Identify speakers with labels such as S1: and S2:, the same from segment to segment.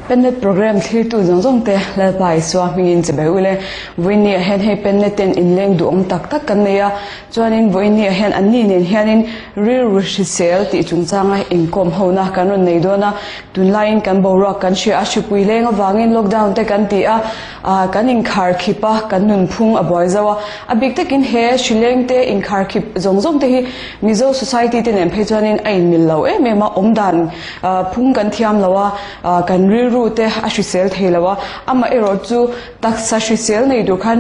S1: Pennet program thil tu zong te la bai swa mingin chebe ule voinia hen he pennet ten in leng du ong tak tak kan neya chuanin voinia hen anni nen hianin real resale ti chungchanga income hona kanon nei dona tunlain kan bora kan shi a shupui leng awangin lockdown te kan ti a kan in khar khipa kan nun phung a boy zawa a big takin he shileng te in khar khip zong te hi mizo society te nem phe chuanin a in mil lo em ema omdan phung kan thiam lawa kan rute a hrisel theilawa ama ero chu taksa hrisel nei du khan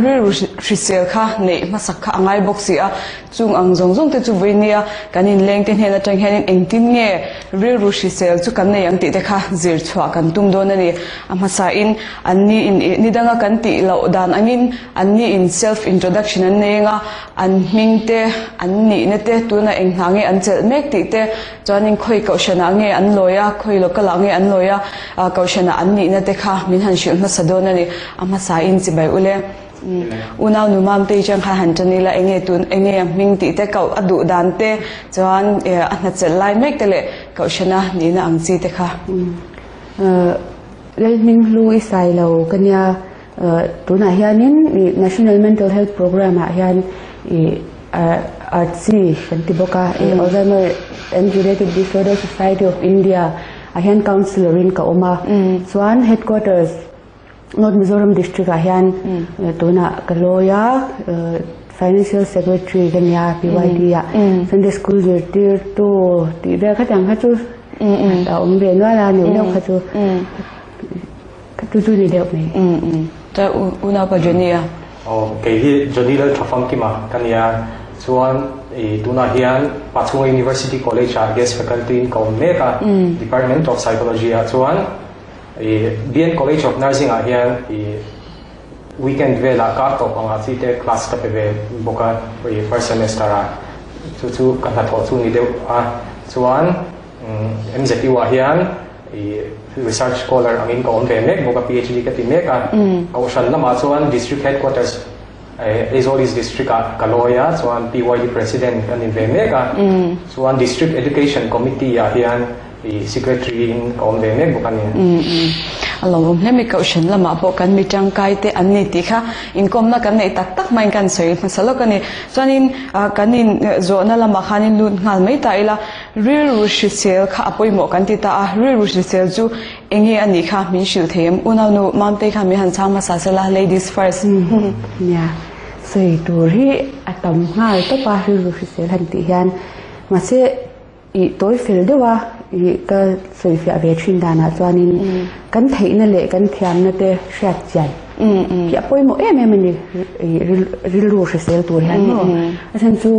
S1: hrisel kha nei masak kha angai boxi a chung ang zong te chu voinia kanin leng ten hena tang hianin engtin nge hrisel chu kan nei ang ti te kha zir chhuwa kan tum don ani ama sa in anni in nidanga kan ti lo dan angin anni in self introduction an nenga an mingte anni ne te tuna enghange an chel mek ti te chuanin khoi kaushana nge an loya khoi lokala nge an loya kaushana anni na te kha min han shil na sadona ni ama sa in chi bai ule unaw nu mam te chang kha han chani la enge tun enge ming ti te kau adu dan te chuan na chel lai mek te le kaushana ni na ang chi te kha
S2: lel ming lu isai lo kanya tuna hianin national mental health program a hian artsi kantiboka Alzheimer and Related Disorder Society of India a hian counselor in ka oma chuan headquarters North Mizoram district a hian tuna kaloya financial secretary kanya PYD ya Sunday school tir to ti re kha tang kha chu ta om be no la ne no kha chu tu ni deuh mai
S1: ta una pa jonia
S3: ke hi joni la thafam ki ma kanya chuan tuna hian Pachunga University College a guest faculty in Kaunmeka Department of Psychology a chuan BN College of Nursing a hian weekend vela ka to anga chi te class ka pe boka first semester a chu kan tho chu ni deuh a chuan MZT wa hian research scholar angin ko on mek boka PhD ka ti mek a aushan lama chuan district headquarters Azoris district Kaloya chuan PYD president kan in mek a chuan district education committee a hian secretary in kon mek boka ni
S1: along hlemi kaushan lama po kan mi tangkai te anni ti kha income na kan nei tak tak main kan soi masalo kani chuanin kanin zo na lama khanin lut ngal mai ta ila real resale kha apoimo kan ti ta a real resale chu enge ani kha min shil them unaw nu mamte kha mi han chang ma sa sala ladies first
S2: ya sei turi atam ngal to pa real resale han ti hian ma se i toy fil dewa i ka sei fi ave thin dana chuanin kan theina le kan thiam na te hriat chai ki apoimo em ni real resale tur hian no asan chu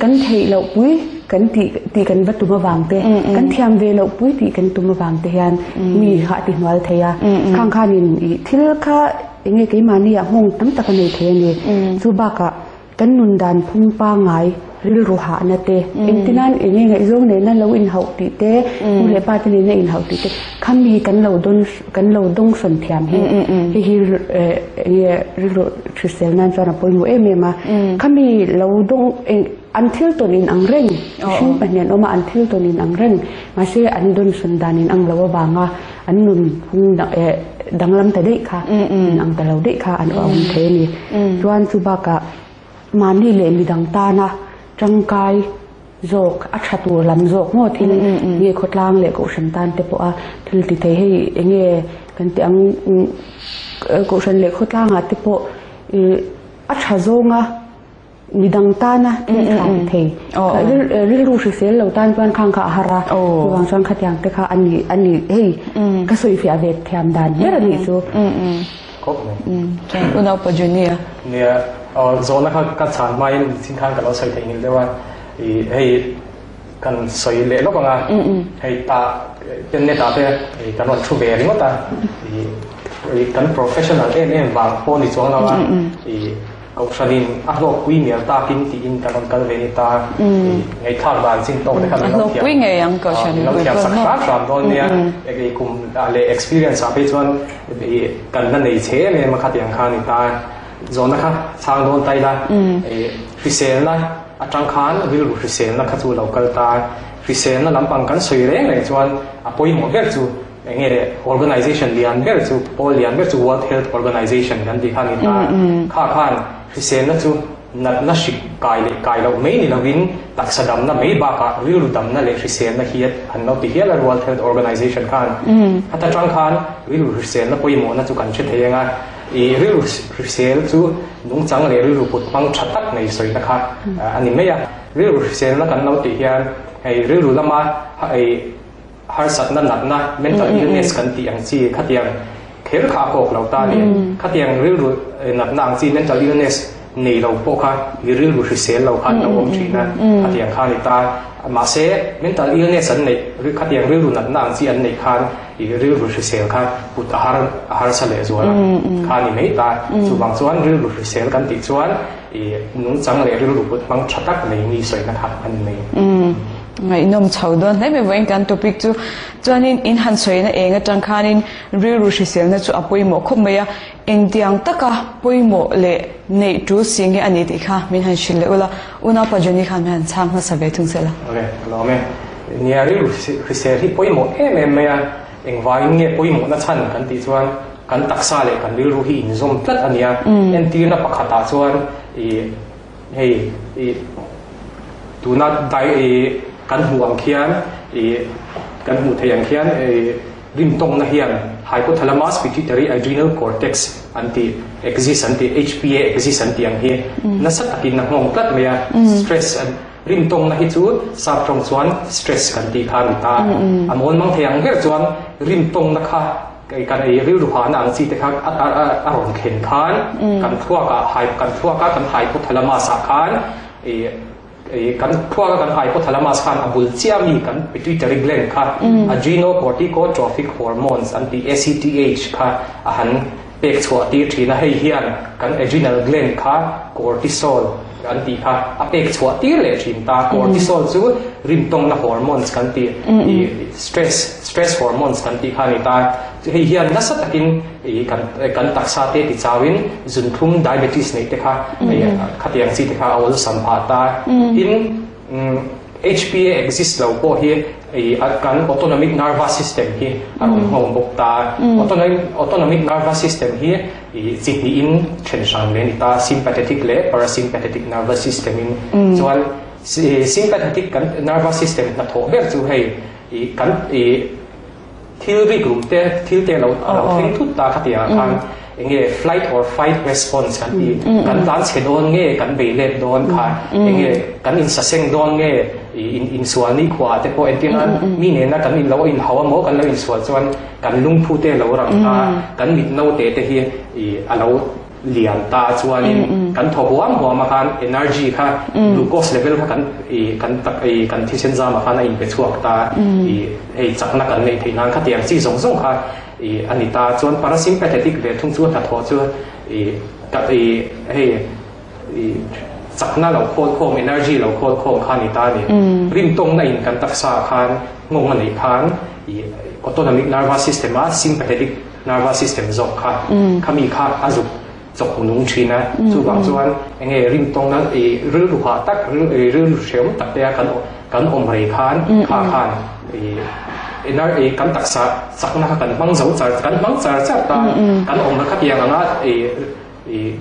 S2: kan thei lo pui kan ti kan batuma wangte kan thiam ve lo pui ti kan tuma wangte hian mi ha ti nwal theya khang khanin i thil kha enge ke mani a hong tam tak nei the ni chu ba ka kan nun dan phung pa ngai ril ru ha na te intinan enge ngai zong ne na lo in hau ti te le pa te ne in hau ti te khami kan lo dong son thiam hi hi ril trisel nan chana poimu emema khami lo dong until tonin ang reng shin panian oma until tonin ang reng ma se an don sundanin ang lawa banga an nun hung danglam ta dei kha ang ta lo dei kha an ong the ni chuan chu ba ka mani le mi dang ta na tangkai zok a thatu lam zok mo thin nge khotlang le ko shantan te po a thil ti the hei enge kan ti ang ko shan le khotlang a te po a thazonga midang tana kan thei ril ru sel lo tan pan khang kha hara wang sang khatyang te kha ani hei ka soi fi ave thiam dan ber ani chu
S3: ko
S1: unaw pa junior
S3: ne zona ka chan mai sin khang ka lo sai thei ni lewa hei kan soi le lo nga hei ta pen ne ta te kan wan thu be ri mota kan professional en wang po ni chong lawa cậu Shanin lộc quý miếng ta kinh thì in cả con cái về ta ngày thang bàn xin tốt để các
S1: lộc quý ngày ăn cậu Shanin
S3: nó theo sắc sắc làm thôi nè cái cùng le experience ở bên trên cái cần nên để chế nên mà khát tiếng khan ta rồi nó khác sang đồn tay ra phi sen là trang khan ví dụ phi sen là khát chú local ta phi sen là làm bằng cái sợi rễ này cho anh apoi một cái chú nghe organization lian cái chú Paul lian cái chú World Health Organization cái gì khan ta khan phi sen là chú nó ship cài lâu mấy là vin đặc sản đầm nó mấy ba cả ví dụ đầm nó lấy phi sen nó hiết anh nói thì hiết là World Health Organization khan hata trang khan ví dụ phi sen nó apoi một nó chú cần chết thế nga rilu sel chu nung chang le rilu put mang thatak nei soi na kha ani meya rilu sel na kan lo ti hian hei rilu lama hei har sat na nat na mental illness kan ti ang chi khatiang khel kha kok lo ta le khatiang rilu nat na ang chi mental illness nei lo po kha rilu sel lo khan lo om thina khatiang kha ni ta ma se mental illness an nei khatiang rilu nat na ang chi an nei khan real resale khan put ahar sale zuala khani nei ta chu bang chuan real resale kan ti chuan nung chang le real put mang thatak nei ni soi na kha an nei
S1: ngai nom chau don hlai me voin kan topic chu chuanin in han soi na enga tang khanin real resale na chu apoi mo khop meya engtiang taka poimo le nei tu singe ani ti kha min han shil le ula una pajani khan han chang na sabe thung sela
S3: okay lo me ni real resale hi poimo meya engwai nge poimo na chan kan ti chuan kan taksa le kan bil ru hi in zom tlat ania en ti na pakhata chuan hei tu na dai kan huang khian kan mu theiang khian rim tong na hian hypothalamus pituitary adrenal cortex anti exist anti HPA exist anti ang hi na sat akin na ngong tlat meya stress and rim tong na hi chu sap trong chuan stress kan ti kha ta amon mang theiang ber chuan rim tong na kha kai kan ai ri ru ha na ang chi te kha a ron khen khan kan thua ka kan hypothalamus a khan kan thua ka kan hypothalamus khan abul chiami kan pituitary gland kha adrenocorticotrophic hormones anti ACTH kha a han pek chua ti thina hei hian kan adrenal gland kha cortisol anti kha apek chua ti le thin ta cortisol chu rim tong na hormones kan ti stress hormones kan ti kha ni ta hei hian na sa takin kan taksa te ti chawin zun thum diabetes nei te kha khatiang chi te kha awol sampha ta in HPA exist lo po hi kan autonomic nervous system hi hong bok ta autonomic nervous system hi chini in tension le ni ta sympathetic le parasympathetic nervous system in chuan sympathetic nervous system na tho ber chu hei kan theory group te lo theng thut ta khatia khan enge flight or fight response kan ti kan tan chedon nge kan belet don kha enge kan in saseng don nge in swani khwa te po entin mi ne na kan in lo in hawa mo kan lo in swal chuan kan lungphu te lo ram ta kan mit no te hi alo lian ta chuan kan thobuam ho ma khan energy kha glucose level kha kan thisen za ma khan in pe chuak ta ei chakna kan nei theinan kha tiang chi zong zong kha anita chuan parasympathetic le thung chu ta tho chu hei chakna lo khom energy lo khom khan ni ta ni rim tong na in kan taksa khan ngong ani khan autonomic nervous system a sympathetic nervous system zok kha khami kha azuk chok nung thina chu bang chuan enge rim tong na ru ru ha tak ru shem tak te kan om rei khan khan kan taksa sakna kan mang zo char kan mang char cha ta kan om na khatia anga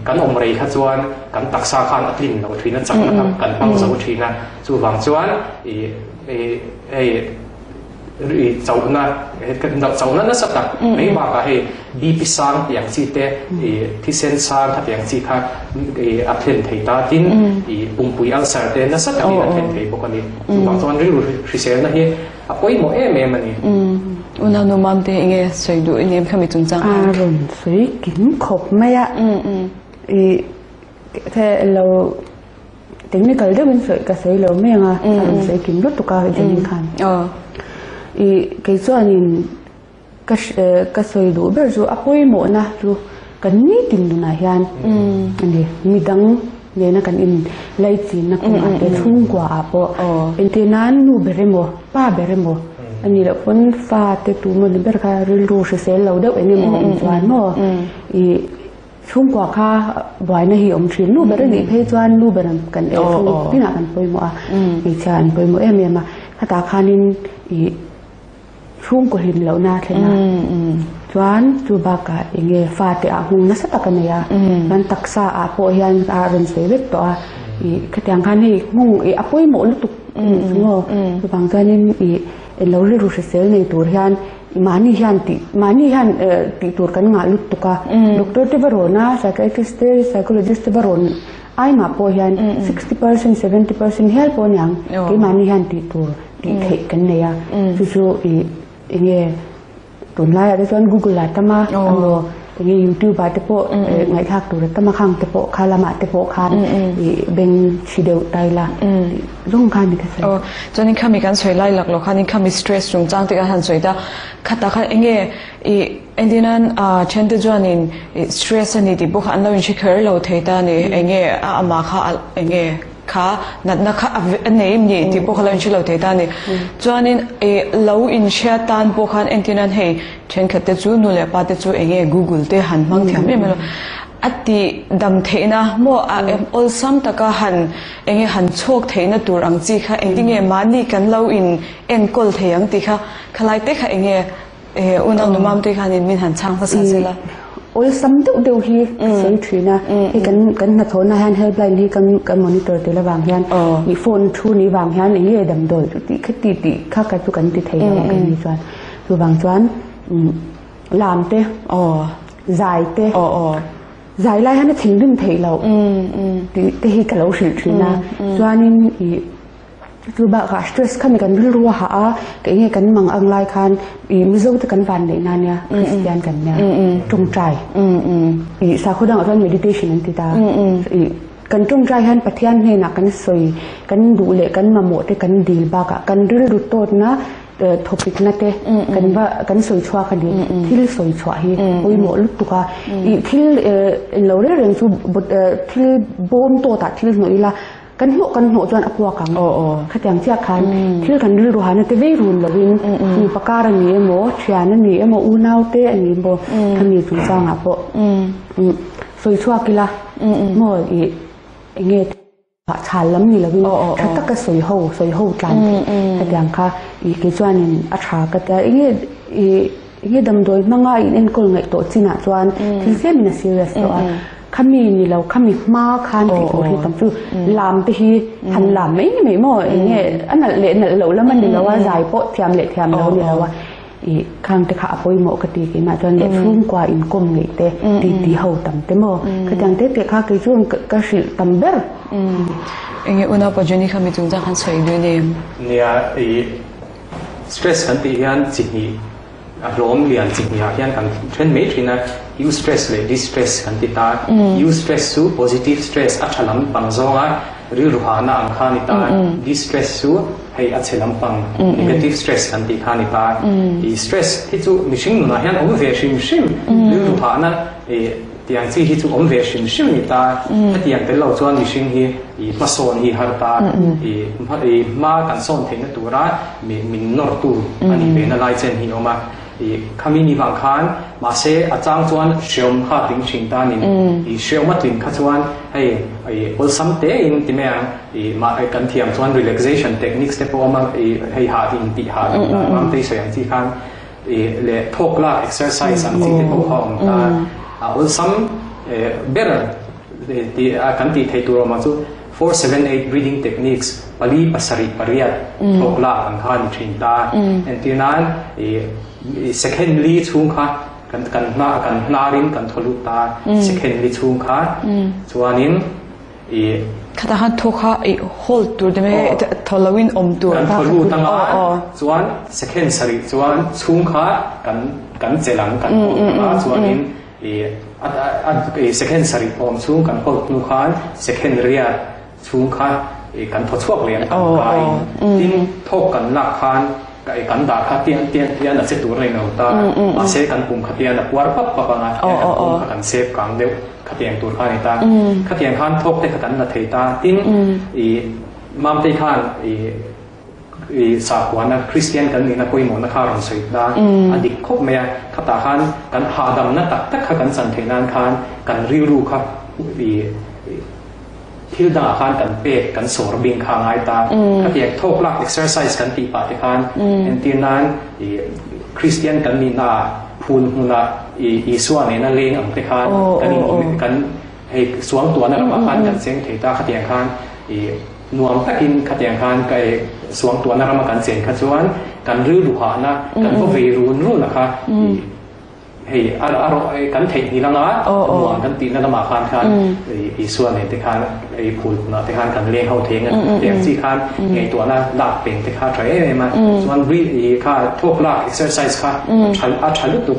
S3: kan om rei kha chuan kan taksa khan atlin lo thina chakna kan mang zo thina chu bang chuan chauna na satak mai ba ka he bp sang tiang chi te thisen sang kha tiang chi kha athen theita tin pumpui ulcer te na satak ni athen thei bokani bang chuan ri risel na hi apoi mo mani
S1: una no mam te nge soi du inem khami chung chang
S2: ron soi kim khop maya the lo technical de bin soi ka soi lo me nga ron soi kim lo to ka jin khan cái chuan in ka soi du ber chu apoi mo na chu กันนี่ตินดูนะยันอันนี้มีดังเนี่ยนะกันอินไลจีนักคงอาจจะชุ่มกว่าปะเป็นที่นั้นนูเบรโมป้าเบรโมอันนี้แหละคนฟ้าเตตูมันเบรคาเรื่องรู้เสียเราเด็กอันนี้มันอินจวนโมอีชุ่มกว่าข้าบ่อยนะฮิอมชินนูเบรนี่เพจวนนูเบรกันเอฟพี่นักกันไปมัวอีชานไปมัวเมียมาถ้าตาคานินอีชุ่มกว่าหินเหล่านาเท่านั้นจวนจูบากาอย่างเงี้ยฟ้าเตะหุ่นนั่นสักกันเนี่ยมันตักษาอาโปยันอารันเสวิตตัวอีขยันคันให้งงอีอาโปยหมดลุตุกงอจูบางจวนนี่อีเราเรียนรู้เสียในตัวยันมานี่ยันติตัวกันงาลุตุกะด็อกเตอร์ที่บรอนะไซคิอาทริสต์ไซโคโลจิสต์ที่บรอนไอ้มาโปยัน 60% 70% help ปนยังที่มานี่ยันติตัวติเทกันเนี่ยจู่ๆอีเงี้ยตุนไล่อะไรส่วน Google ละตั้มมาอันโลอย่างนี้ YouTube ไปเตปโอไงทักตัวตั้มมาข้างเตปโอคาลามาเตปโอคานเป็นชีเดียวได้ละร่วงกันนี่ก็ใช่
S1: จนนี่ข้ามีการสวยไล่หลักหรอกค่ะนี่ข้ามี stress จงจ้างที่การสวยแต่ขัดตาขัดเองเอ็นดีนั้นเช่นที่จวนนี่ stress นี่ที่บุคคลเราอินชิคเราเทตานี่เองอามาค่ะเองข้านักข้าอันนี้มีที่พวกเราอินชิเราเทตานี่จวนนี่เราอินเชียตันพวกเขาเอ็นที่นั้นให้เช่นขัดเตจูนู่นเลยป้าเตจูเองGoogle เตหันมั่งที่ไม่รู้อันที่ดำเทนะมั่วอลซัมตะก็หันโชคเทนะตัวอังจีค่ะเองที่มานี่กันเราอินกอลเทียงที่ค่ะขลายเตค่ะเองอุณหภูมิที่ค่ะนี่มีหันช่างภาษาเสละ
S2: โอ้ยซ้ำเดียวฮีสวยทีนะที่กันนัดโทรนะฮันเฮลไลน์ที่กันมอนิเตอร์ตัวละบางฮันมีโฟนทูนี่บางฮันอย่างนี้ดำโดยที่คิดตีข้ากันตุกันติดเทียงกันนี่จวนตัวบางจวนลามเตใจเตใจไล่ฮันทิ้งดึงเทเราที่ฮีกันเราสิทีนะจวนนี่จูบากาสเตรสขันกันรู้ว่าก็ยังกันมังอังไลคันมิโซตกันฟันเลยนั่นเนี่ยคริสเตียนกันเนี่ยจงใจสาขุดังอัน meditation นั่นติดตากันจงใจฮันปะเทียนให้นักกันสวยกันดูเละกันมาโมดกันดีบากกันรู้ตัวนะท็อปิกนั่นเองกันว่ากันสวยชัวกันดีที่สวยชัวฮีโอ้ยโมลุตุกาที่เราเรียนสู่ที่บนตัวตัดที่หน่อยละกันหัวจวนอภัวกังขยันเจ้าคันที่กันรู้หาเนี่ยเตวิรุนละวินมีประการนี้โมเชียนนี่โมอูนาวเตอันนี้โมทำอยู่จุดจ้างอ่ะโปสวยชัวกิละโมเงี้ยชาล้ำนี่ละวินถ้าตะก็สวยหูกันขยันค่ะอีกจวนนึงอัชาก็แต่เงี้ยดำโดยมังไงเอ็นก็ไงตัวจีน่าจวนที่เสียมินาซีเรียสตัวขมีนี่เราขมีมากขันติดตัวที่ตั้งชื่อลามไปที่หันลามไม่หมดอย่างเงี้ยอันนั้นเละนั่นเราแล้วมันเดี๋ยวว่าใจโปะเทียมเละเทียมเราเนี่ยว่าอีข้างที่ขาปอยหมดกติกินมาจนเละฟุ้งกว่าอินกลมเลยเตะดีเขาตั้งเต็มหมดก็จังเตะข้าคือช่วงก็สิตั้งเบอร์
S1: อย่างเงี้ยอุณหภูมินี่ขมีจุดจ้างขันสวยด้วย
S3: เนี่ยสเตรสขันติยันจิตนี้อารมณ์เรียนจริงอย่างยันกันเช่นไม่ทีนะ you stress เลย distress กันติดตา you stress สู้ positive stress อัจฉริยะปังโซ่ะหรือรูหานะอังคานิตา distress สู้ให้อัจฉริยะปัง negative stress กันติดขานิตาอี stress ที่จู่มิชิงนุนะยันอมเวชิมหรือรูหานะที่ยังที่จู่อมเวชิมนิตาที่ยังเป็นเราจวนมิชิงฮีมาโซนฮีฮาร์ตามากันโซนเทนตัวระมินนอร์ตูอันนี้เป็นอะไรเช่นฮีออกมาขมินิบางคันมาเสอาจารย์จวนเชื่อมหาถึงชิงตานินเชื่อมมาถึงขจวนให้อลซัมเตอินที่แม่มากันเทียมจวน relaxation techniques ที่พวกมันให้หาที่อินติหามันที่ส่วนที่คันเล่ทอกละ exercise อันที่พวกเขาอลซัมbetter ที่กันที่ให้ตัวมาสู่ 478 breathing techniques ปลีปัสริปริยัตทอกละอันคันชิงตาอันที่นั้น secondly ช่วงค่ะกันนารินกันทะลุตา secondly ช่วงค่ะส่วนนี้
S1: ข้าทหารทุกข์hold ตัวเดิมทะลุวินตัว
S3: กันทะลุตั้งส่วน second ส่วนช่วงค่ะกันเจริญกันส่วนนี้second ช่วงกัน hold นู่นค่ะ second เรียช่วงค่ะกันทดสอบเรียนกันไปที่ทบกันหลักคัน cái cắn đá khát tiền là sẽ tụt lên nào ta mà sẽ cắn cùng khát tiền là quар bắp ngà cắn cùng cắn xếp cắn đều khát tiền tụt khai ta khát tiền khan thốc để cắn là thấy ta tin mam tây khan sa quán Christian cắn mình là coi món là khá là sweet ta anh đi khóc mẹ khát ta khan cắn hạ đầm nó tắc cắn sẵn thế nan khan cắn riu ru khátที่ดังอาคารกันเป็ดกันสอบบินข้างไอตาถ้าเพียงทกลัก exercise กันตีปาฏิคานเอ็นตีนั้นคริสเตียนกันมีนาพูนหุนาส่วนเนี่ยนั่นเลงอังติคานกันให้สวงตัวนั่นอาคารกันเสียงเทตาขัดยังคานนวมตะกินขัดยังคานกับสวงตัวนั่นมากันเสียงขัดส่วนกันรื้อดูหานะกันก็เวรุนรู้นะคะเฮ้ยกันเทนี่ละนะหน่วยกันตีนั่นมาคานส่วนเนี่ยที่คานพูดนะที่คานกันเลี้ยงเขาเทียงกันเลี้ยงที่คานไอตัวน่ะดักเป็นที่คานใช้อะไรมาส่วนรีค่าทุกละ exercise ค่ะชันลุตุ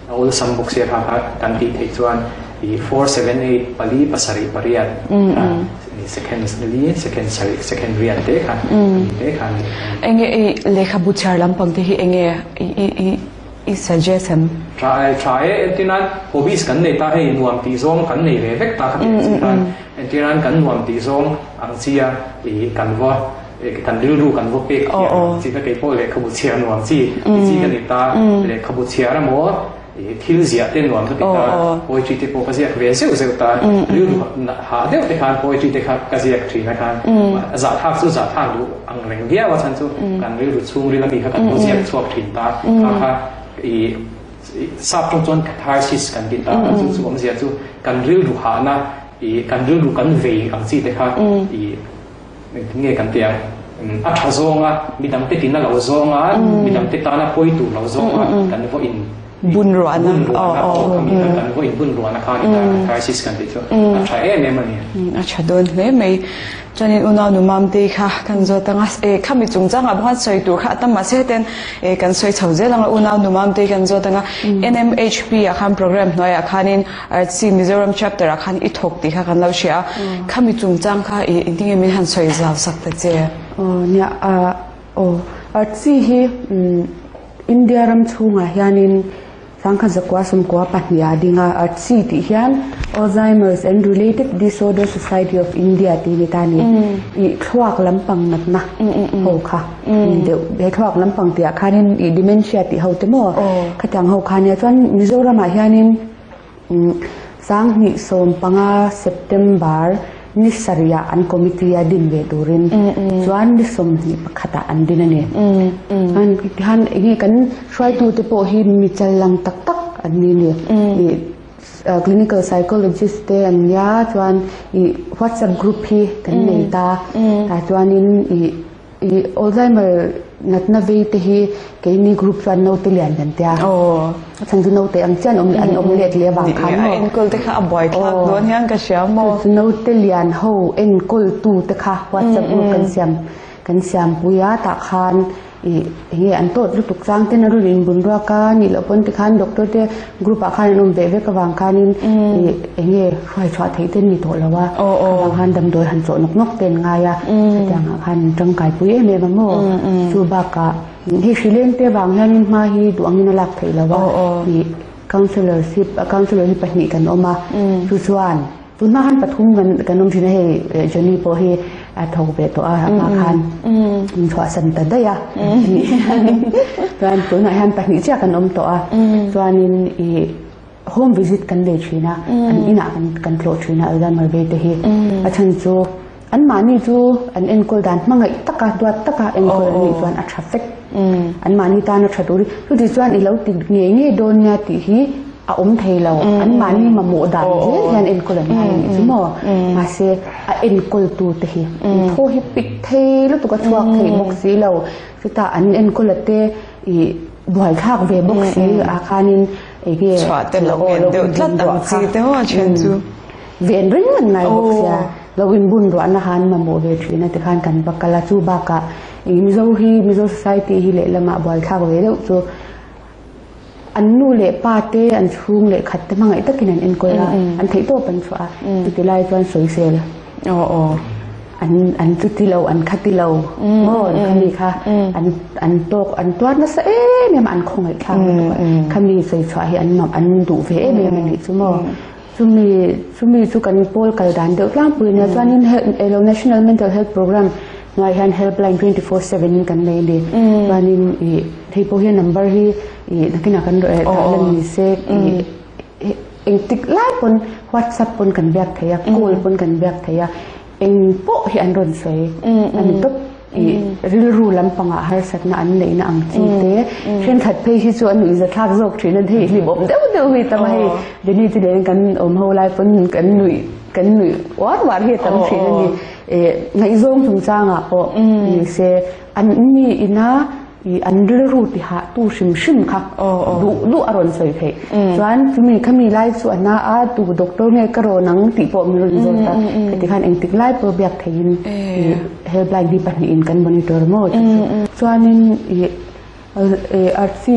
S3: เอาสมบุกเสียค่ะกันตีเทส่วน478ปลีภาษาริปริยัติsecond เรียนเด็กค่ะเด็กค่ะ
S1: เองเลขาบุตรชาลำพังที่เองsuggest
S3: ใช่ที่นั้น hobbies กันในตาให้นวมตีซองกันในเล็กตาครับที่นั้นที่นั้นกันนวมตีซองอังเซียกันว่ากันรู้กันว่าเป็กที่นั่นก็พอเลยขบุเชียนวมที่กันในตาเลยขบุเชียร์มั้งที่เสียเต้นนวมที่ตาพอจีที่พอเสียเวสิวเสียตารู้หาเดียวที่การพอจีที่ครับก็เสียทีนะครับจัดทักสู้จัดทักดูอังเร่งเดียวว่าฉันสู้กันรู้ช่วงเรื่องมีครับกันเสียช่วงทีตาค่ะทราบจน catharsis กันกินตากันสู้ผมเสียสู้กันเรื่องดูหานะกันเรื่องดูกันเวงอังซีเด็กค่ะเงี้ยกันเตียงอัฐซองอ่ะมีดำติดนั่นเราซองอ่ะมีดำติดตาหน้าป่วยตู่เราซองอ่ะกันว่าอิน
S1: บุญร้อนนะ
S3: มีกันว่าอินบุญร้อนนะคะนี่การ catharsis กันติดตัวใช่เนี่ยมันเนี่ย
S1: अच्छाโดนเลยไม่จนอุณหภูมิมันดีค่ะกันจะตั้งข้ามีจงจังอ่ะเพราะใส่ตัวค่ะตั้งมาเสียเต็นกันใส่เฉาเจลังอุณหภูมิมันดีกันจะตั้งNMHP อ่ะคันโปรแกรมน้อยอ่ะคันRC Mizoram chapter อ่ะคันอีทกดีค่ะกันเราเชียข้ามีจงจังค่ะอินที่มีหันใส่ยาวสักแต่เจ้
S2: เนี่ยRC ฮีอินเดียรัมชูงอ่ะยานินสังคมจักรวาลสมกว่าปัญญาดิ่งอ่ะRCที่เฮียน Alzheimer's and Related Disorder Society of India ที่นิตานี่อีทวักลำปังนักนะโหค่ะเดี๋ยวให้ทวักลำปังที่อาคารนี้อี dementia ที่เขาจะมั่วขจังเขาค่ะเนี่ยจนมิโซรามาเฮียนินสังนิสมปังอ่ะ Septemberนิสริยาอันคอมมิตี้ดินเวดูรินจวนนิสมนี่ปะขตาอันดินเนี่ยอันที่ฮันเองกันช่วยดูตัวหิมมิจลังตักอันนี้เนี่ยclinical psychologist เตอันยาจวนWhatsApp group ฮีกันในตาจวนนี้Alzheimerนัดนาวีที่ฮีก็มีกลุ่มจวนโนติเลียนกันเตียฉันจะโนติอังเจนอมเล็ดเลี้ยบางครั้ง
S1: เอ็นกุลที่ข้าบ่อยครั้งโดนยังกระเชียวโม
S2: โนติเลียนเขาเอ็นกุลตูที่ข้าWhatsApp group กันเสียมปุยาตะคานอันโตดลุกจ้างเต้นรุ่นบุญรักกันนี่แล้วพ้นที่ขันด็อกเตอร์เต้กรุ๊ปอาคารนุ่มเบเวกบางคันนี่ช่วยชดให้เต้นนี่โตแล้วว่าบางคันดำโดยหันโจนกเต้นง่ายแต่อย่างคันจังไก่ปุ้ยเมย์บางโม่จูบากะที่ชิเลนเต้บางอย่างนี่มาฮีดวงนี่น่ารักไทยแล้วว่านี่counselorship ปนิกันออกมาจูส่วนตุนมาหันปฐุมกันนุ่มที่นี่จนี่พอให้ทองเปตัวอาคารชัวสันตัดได้ยะส่วนตุนหันปนิจ้ากันนุ่มตัวส่วนนี้home visit กันเลยชีนะอันนี้นะกันโปรชีนะอันมาเวทีให้อาจารย์จูอันมานี่จูอันเอ็นโคลดันมังไงตะกาตัวตะกาเอ็นโคลนี่ส่วนอัตราเฟกอันมานี่ตาโนชัดดูดิคือที่ส่วนอีเราติดเงี้ยโดนเนี่ยติฮีอาอมเทเราอันมานี่มาโมดันเจยันเอ็นโคลนี่ใช่ไหมมาเสียเอ็นโคลตูเตฮีโทฮิปิกเทแล้วตัวก็ชัวเทบกสีเราสุดท้ายอันเอ็นโคลเตบ่อยข้าวเวบกสีอาคารินไอ้เกี่ย
S1: ชวดแต่เราเห็นเดี๋ยวตัดตัดสีแต่ว่าเช่นจู
S2: เวียนเรื่องไงบกเสียเราวินบุญร้านอาหารมาโมเวทีนะที่ขันกันบักกะลาจูบากะมิโซsociety ฮิเละละมาบ่อยข้าวเวแล้วจูอันนู้เละปาเตอันชุ่งเละขัดแต่มังไอ้ตะกินอันเอ็นโกลาอันที่โตเป็นชัวติดไล่จวนสวยเซลอั อันจุดที่เราอันคัดที่เราโม่คำนี้ค่ะอันตกอันตัวนั่นสิเนี่ยมันอันคงไอ้ข้างคำนี้ใส่ช่วยอันหนอมอันดูเฟ่เนี่ยมันนี่ชั่วโมงชุมีชุกันโพลกันดันเด็กล่างปืนเนี่ยตอนนี้เรา National Mental Health Program หน่วยฮัน Helpline 24/7กันเลยดิตอนนี้ที่พวกเฮnumber ที่นักกันโดยทางนี้เซ็กเองติดไลน์ปน WhatsApp ปนกันแบบเทียกูลปนกันแบบเทียเองโป๊ะที่อันรอนใส่อันตุ๊บรู้ลำปังอาหารสัตว์น่ะอันไหนน่ะอังจีเต้เช่นถัดไปที่ส่วนหนึ่งจะทักโจกที่นั่นที่รีบอมเดี๋ยวทำไมเดี๋ยวนี้ที่เดินกันหัวไลฟ์ปนกันหนุ่ยวัดที่ทำที่นั่นนี่ในโซนทุ่งจ้างอ่ะปะนี่เสอันนี้อินะอันเรื่องรูที่หาตู้ชิมค่ะดูอารมณ์ใส่เพย์ส่วนที่มีเขามีไลฟ์ส่วนน่าดูด็อกเตอร์เนี่ยก็รอนังติปอมีรู้จักแต่ที่ขันเองติดไลฟ์เพื่อเบียกทีนเฮลไลน์ดีปันอินกันมอนิเตอร์หมดส่วนนี้อาร์ซี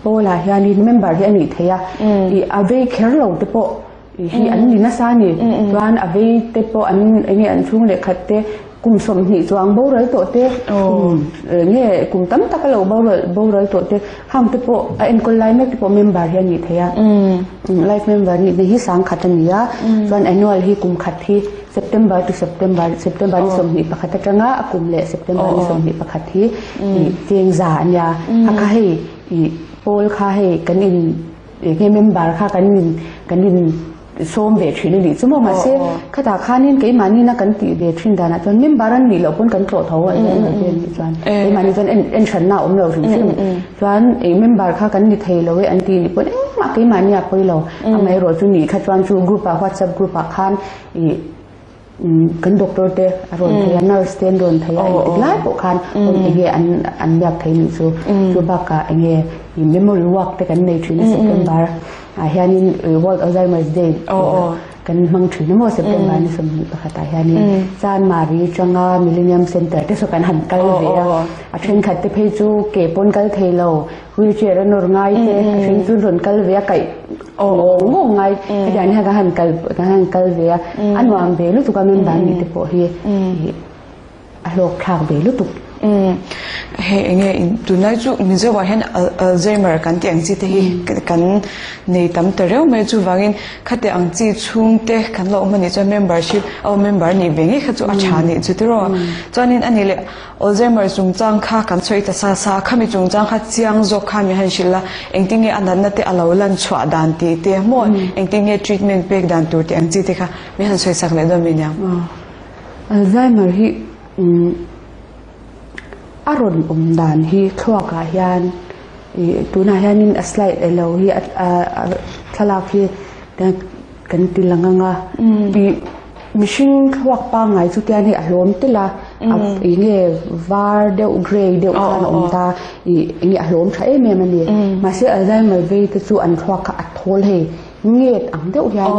S2: โปล่าเฮียนี่เมมเบอร์เฮียนี่เทียอาเวเคอร์เราติปอที่อันนี้น่าสนิทส่วนอาเวติปออันนี้อันช่วงเล็กขัดเตกุมสมหิจวงบ่ร้อยตัวเต้เนี่ยกุมตั้มตะกะโลบ่ร้อยตัวเต้ห้ามติปอเอ็นคนไลน์ไม่ติปอเมมเบอร์เฮียนี่เทียไลฟ์เมมเบอร์นี่ที่สังขัดนี่ส่วนแอนนวลที่กุมขัดที่ September to September นี่สมหิประคัดจังอ่ะกุมเละ September นี่สมหิประคัดที่เจียงจานยาฮักให้โพลค่ะให้กันอินเนี่ยเมมเบอร์ค่ะกันอินส้มเวทชินนี่สมมติมาเสียข้าตาข้านี่กี่มันนี่นักกันตีเวทชินดานะจนมิมบารันนี่เราพ้นกันโกรธเขาไอ้เนี่ยจวนไอ้มันนี่จนเอ็นฉันน่าเราถึงซึ่งจวนไอ้มิมบาร์ข้ากันนี่เทเราไอ้อันตีนี่พ้นมากี่มันนี่ไปเราทำไมเราจุนี่ข้าจวนชูกรุ๊ปWhatsApp กรุ๊ปข้านกันด็อกเตอร์เตะอารมณ์เทียนนัร์สเตนโดนเทียอีกหลายพวกคันไอ้เงี้ยอันแบบเทียนี่ชูบักกะไอ้เงี้ยเมมโมรี่วักแต่กันในช่วงเซปเทมเบอร์เฮียนี่World Alzheimer's Day กันมังถือน้ำมันเซปเทมเบอร์นี่สมมติค่ะแต่เฮียนี่จานมารีจังมิลเลนเนียมเซ็นเตอร์ที่สุกันหันกันเลยอาเช่นขัดที่เพจูเก็บปนกันเทโลวิวแชร์นอร์ง่ายเต้อาเช่นจุดรนกันเลยไก่งงไงขยันให้กันหันกันเลยอันวางเบลุตุกันมันดังนี่ที่พอเฮียโลกทางเบลุตุ
S1: เฮ้ยเนี่ยดูน่าจูมิจะว่าเห็นอัลไซเมอร์กันที่อังจีที่กันในตั้มแต่เรื่องไม่จูว่าเห็นขัดที่อังจีช่วงเตะกันเรามันนี่จะ membership เอา member นี่เวงี้ขัดจูอาชานี่จุดที่เราจนนี้อันนี้เลยอัลไซเมอร์จงจังค่ะกันช่วยแต่ซาข้ามีจงจังค่ะเจียงจกข้ามีหันชิลละเองที่เนี่ยอันนั้นนั่นที่เราลันชัวดันที่เตะหมดเองที่เนี่ย treatment เป็กดันตัวที่อังจีที่ค่ะมีหันช่วยสักเลยด้วยมั้ยยัง
S2: อัลไซเมอร์ที่อารมณ์ดันที่คลอกายันตัวนั้นยันนินอัสไลด์เราที่ทลากที่กันติลังงามิชิงคลอกปังไงสุดที่อันนี้อารมณ์ติละอีเนี่ยวาร์เดลเกรย์เดลอันตาอีนี่อารมณ์ใช่ไหมมันเนี่ยมาเสียอะไรมาเวทสู่อันคลอกอัดโทลให้เงียดอังเดียวยัน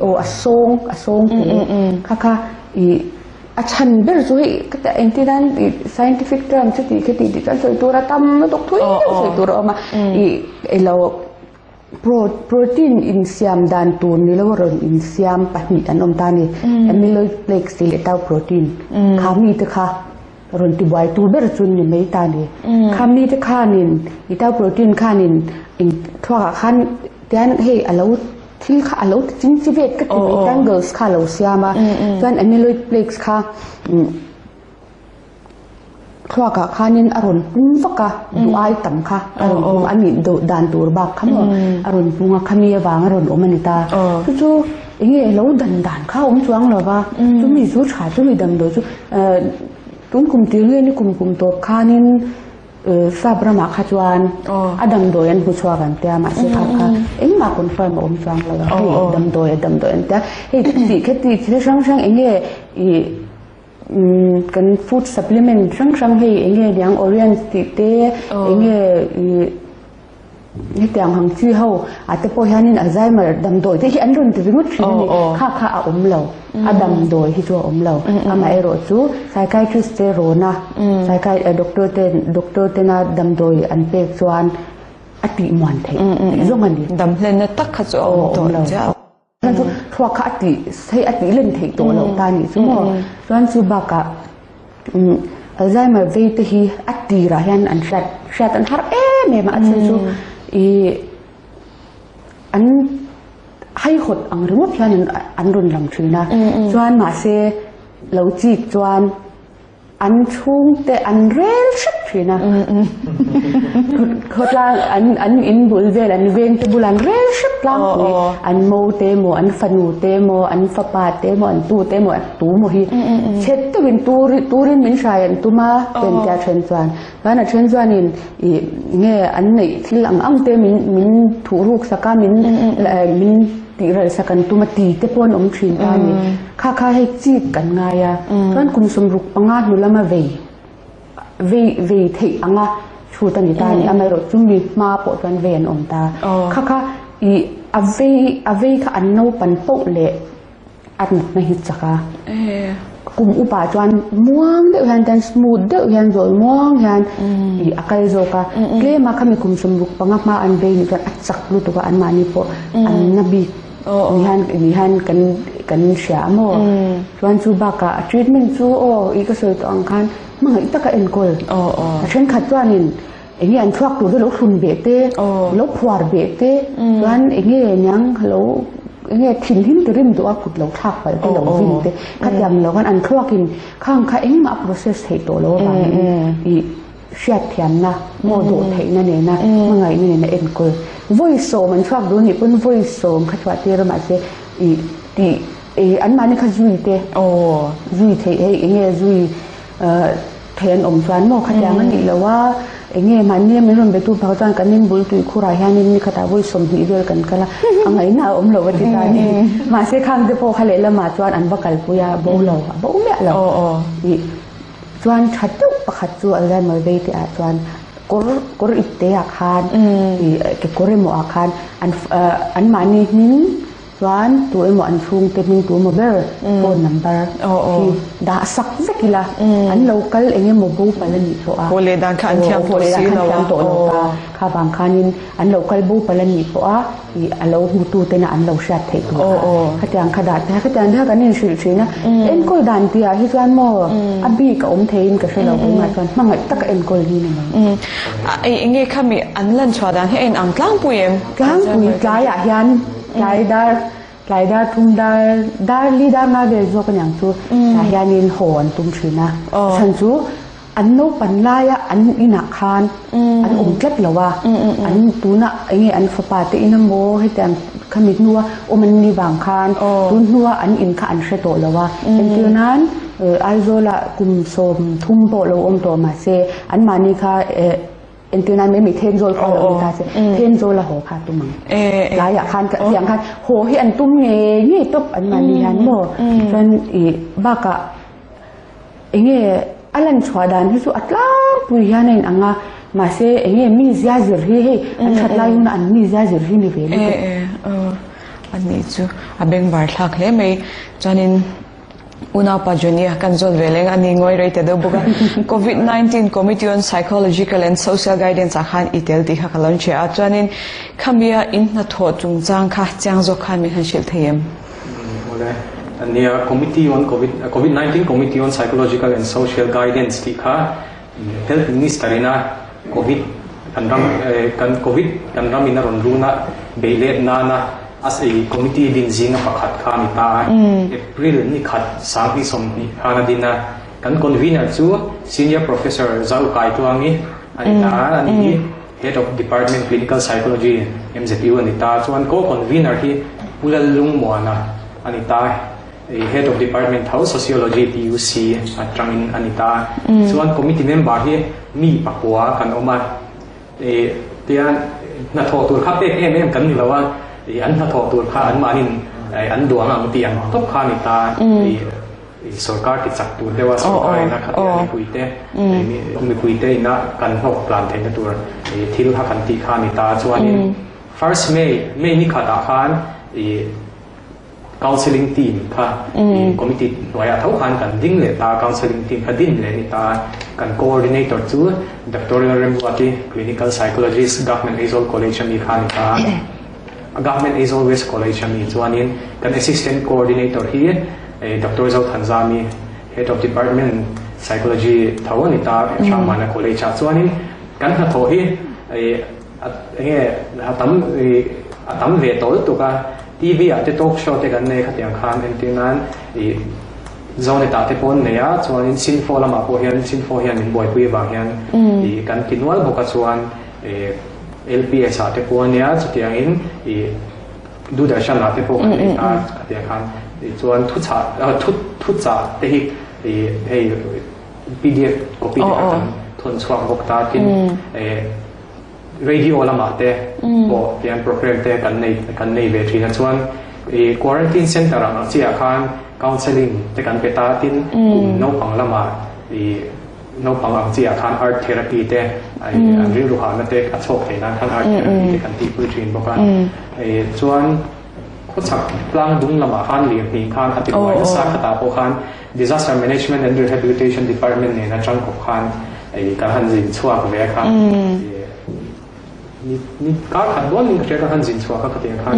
S2: อสงค่ะอาจารย์เบลช่วยก็แต่เองที่นั่น scientific term ชุดที่คือที่การช่วยตัวเราทำไม่ตกทุยช่วยตัวเรามาเราโปรตีนอินเซียมดันตัวนี่เราว่าอินเซียมปนิอันอมตานี่มีเลยเล็กสิเลต้าโปรตีนขามีตะขารุนติบายตัวเบลจุนนี่ไม่ตานี่ขามีตะขานินเลต้าโปรตีนขานินทั่วขันเดี๋ยวนั้นเฮ้เราที่ข้าเราจริงๆเวทก็ถึงตั้งเกิร์ลข้าเราเสียมาส่วนอันนี้เลยเพล็กซ์ข้าคลอกข้านี่อารมณ์ปุ่งฟักข้าดูไอต่ำข้าอารมณ์ปุ่งอันนี้ดูดันตัวบักข้ามั้งอารมณ์ปุ่งข้ามีวางอารมณ์อมันตาจู่ๆอย่างเงี้ยเราดันข้าจวงเราว่าจู่มีจู่ขาจู่มีดำโดจู่ตุ้มคุมตีเงี้ยนี่คุมตัวข้านี่ทราบประมาณขจวนดำโดยอันผู้ช่วยกันแต่มาสิค่ะเอ็งมาคอนเฟิร์มอมฟังเลยดำโดยแต่เฮ้ยที่แค่ที่ช่างเอ็งเนี่ยกันฟู้ดซัพพลีเมนต์ช่างเฮ้ยเอ็งเนี่ยยังออเรียนติเต้เอ็งเนี่ยนี่แต่งหังชื่อเขาอาจจะพอเห็นอัลไซเมอร์ดำโดยที่อันรุ่นที่วิ่งวิ่งนี่ข้าอมเราดำโดยที่ตัวอมเราอามาเอโรจูไซคายทริสเตโรนะไซคายด็อกเตอร์เตน่าดำโดยอันเป็กส่วนอติมวันเทยงมันดี
S1: ดำเล่นตักขจรตัวเจ้า
S2: ทัวร์อติใช้อติเล่นเทคตัวเราตานี่สมมติส่วนสุบากะใจมาเวทีอติระยันอันชัดอันฮาร์เมมาอันสุอันให้ขดอังรู้ว่าพี่อันรุนแรงชื่อนะส่วนมาเสเราจีบส่วนอันชุ่งแต่อันเร็วชัดชื่อนะเขาล่างอันอินบุลเวลอันเวงจะบุลันเร็วชัดล่างอันโมเตโมอันฟันูเตโมอันฟปาเตโมอันตูเตโมอันตูโมฮีเช็ดตัวเป็นตูรินมินชายอันตูมาเป็นแกเชนส่วนแล้วนั่นเชนส่วนนี่เนี่ยอันไหนที่หลังอังเตมินถูรูกสักมินตีอะไรสักกันตัวมาตีเตปอนชินตานี่ข้าให้จีบกันไงอะเพราะคุณสมรุกปังงาหนูละมาเวเทอังอะชูตันตานี่อเมริกจุ่มมีมาปวดกันเวนอมตาข้าอีอเวข้าอันนู้ปันโปเละอันไม่หิจักอะกุมอุปาจวนม่วงเดือดแดนสมูทเดือดแดนโจยม่วงแดนอีอาการโจกะเกลมาขมิคุมสมรุกปังมาอันเบนี่กันอัดจักลุตัวอันมานี่พออันนบีนี่ฮันกันเสียโม่ส่วนจูบากะทรีทเมนต์จูอีกส่วนตัวอังคารมันอีตะกะเอ็นโกลเช่นขัดจวนนี่อย่างนี้อันทวักตัวด้วยลูกฝุ่นเบเต้ลูกขวาเบเต้ส่วนอย่างนี้ยังลูกอย่างนี้ทิ้งทิ้งตัวริมตัวขุดลูกทักไปตัวลูกวิ่งเต้ขัดยำแล้วกันอันทวักินข้างข้าเองมา process ให้ตัวเราบางอีเชียดเทียนนะโมดูเทนั่นเองนะมันไงนี่นะเอ็นโกลvoice มันชอบดูนี่เป็น voice ขัดว่าที่เรามาเสอันมานี่ขัดจุยเต้จุยเทอย่างเงี้ยจุยเทียนอมฟันโมขัดยามันนี่แล้วว่าอย่างเงี้ยมันเนี่ยไม่รวมไปตู้พักจานกันนิ่มบุลตุยคู่รายนี่นี่ขัดว่า voice สมหีเดียวกันก็ละอันไหนน่าอมเราวันที่ตานี่มาเสข้างเดโพขเลละมาจวนอันว่ากัลปุยาโบเราโบเละเราจวนชัดตุปขัดจวนอะไรมาเวทีอาจวนกรอิเตอาคารกรโมอาคารอันมานี่มิ้นส่วนตัวเอ็มอันชุงเต็มตัวโมเบอร์โฟนนัมเบอร์ที่ด่าสักสักกี่ละอันโลกัลเองโมบูไปแล้วนี่ตัว
S1: โพเลดันขันเทียมโพเลดันขันเทียมตัวโลกา
S2: ข้าบางคานินอันโลกัลบูไปแล้วนี่ตัวอันโลหูตูเตนะอันโลชัดเทตัวขัดยังขนาดแต่ขัดยังถ้ากันนี่ชื่อนะเอ็นก็ดันที่ฮิจวนโมอับบีกับอมเทนกับเชลล์มาจนมันไงตักเอ็นก็นี่นึง
S1: ไอ้เงี้ยข้ามีอันเล่นชวดันให้เอ็นอังกลางปุย
S2: กลางปุยกลายยันกลายได้ทุ่มได้ลีดามาเบจกันอย่างสู้แต่ยานินโหนตุ้มชื่อนะฉันสู้อันโนปันลายอันอินักคานอันอมเจ็ดหรอวะอันตูน่ะไอ้เงี้ยอันฝาปาติอินโมให้แต่ขมิดนัวอมันมีบางคานตุนนัวอันอินข้าอันเชโตหรอวะเป็นที่นั้นไอโซละกุมสมทุ่มโตเราอมตัวมาเซอันมานี่ค่ะเอ็นตัวนั้นไม่มีเทนโซลเขาเลยค่ะเทนโซลละโหค่ะตุ้มมังหลายอย่างคันเสียงคันโหให้อันตุ้มเงี้ยตบอันมานี่ฮันโมจนอีบ้ากะเงี้ยอันนั้นชวดานที่สุดอัตลาปุยยาในอังกะมาเสเงี้ยมีซาจิร์ฮีอันชัดลายุนอันมีซาจิร์ฮีนี่เวล
S1: อันนี้จูอาเบงบาร์ทักเลยไม่จนินอุณาปัจจุบันกันจนเวลงอันนี้ง่อยเลยแต่เดี๋ยวบุก COVID-19 Committee on Psychological and Social Guidance อาคารอิตาลีค่ะกำลังเชื่อจนินขมีอินนัทโหจุงจางค่ะจางจกขันมีหันเชิลเทียม
S3: อันนี้ Committee on COVID-19 Committee on Psychological and Social Guidance ที่ค่ะ Health Minister นะCOVID กัน COVID กันรามินารุนรูนะเบลเลนานะas a committee din zinga pakhat kha mi ta April ni khat sang ni som ni hana dina kan convener chu senior professor Zau Kai Tuangi anita ani head of department clinical psychology MZU anita chuan co convener hi Pulal Lung Moana anita head of department house sociology TUC atrangin anita chuan committee member hi mi pakwa kan oma tian na tho tur kha pe em kan ni lawaอันถ้าทอตัวข้าอันมานินอันดวงอันเตียงทบข้านิตาสกัดติดจับตัวได้ว่าสกัดนะครับมีคุยเต้มีคุยเต้นะกันหกปลานเทนตัวที่รู้ทักกันตีข้านิตาส่วนนี้ first May นี่ขาดอาคาร counseling team ค่ะ committee หน่วยเท่ากันกันดิ้งเลยตา counseling team ค่ะดิ้งเลยนิตากัน coordinator จู Dr. Remwati clinical psychologist Government Aizawl College มีข้านิตา government Aizawl West College ami chuanin kan assistant coordinator hi Dr. Zau Thanzami head of department psychology thawani ta Shamana College cha chuanin kan ha tho hi atam ve tol tu ka TV ate talk show te kan nei khatiang khan entinan zone ta te pon neya chuanin sinfo lama po hian sinfo hian in boy pui wang hian kan kinwal boka chuan LPS ate pon ya chutiang in Doordarshan ate po kan nei ta khatiang khan chuan thu cha te hi hei PDF copy te kan thon chuak bok ta tin radio lama te po tian program te kan nei ve thina chuan quarantine center ang chia khan counseling te kan peta tin no pang lama no pang ang chia khan art therapy te an ri ru ha na te a chok theina khan art therapy te kan ti pui thin bokan chuan kho chak tlang dung lama khan li mi khan ati wai sa khata po khan disaster management and rehabilitation department ne na chang ko khan kan han jin chuak ve khan ni ka khan don ni ka han jin chuak ka te khan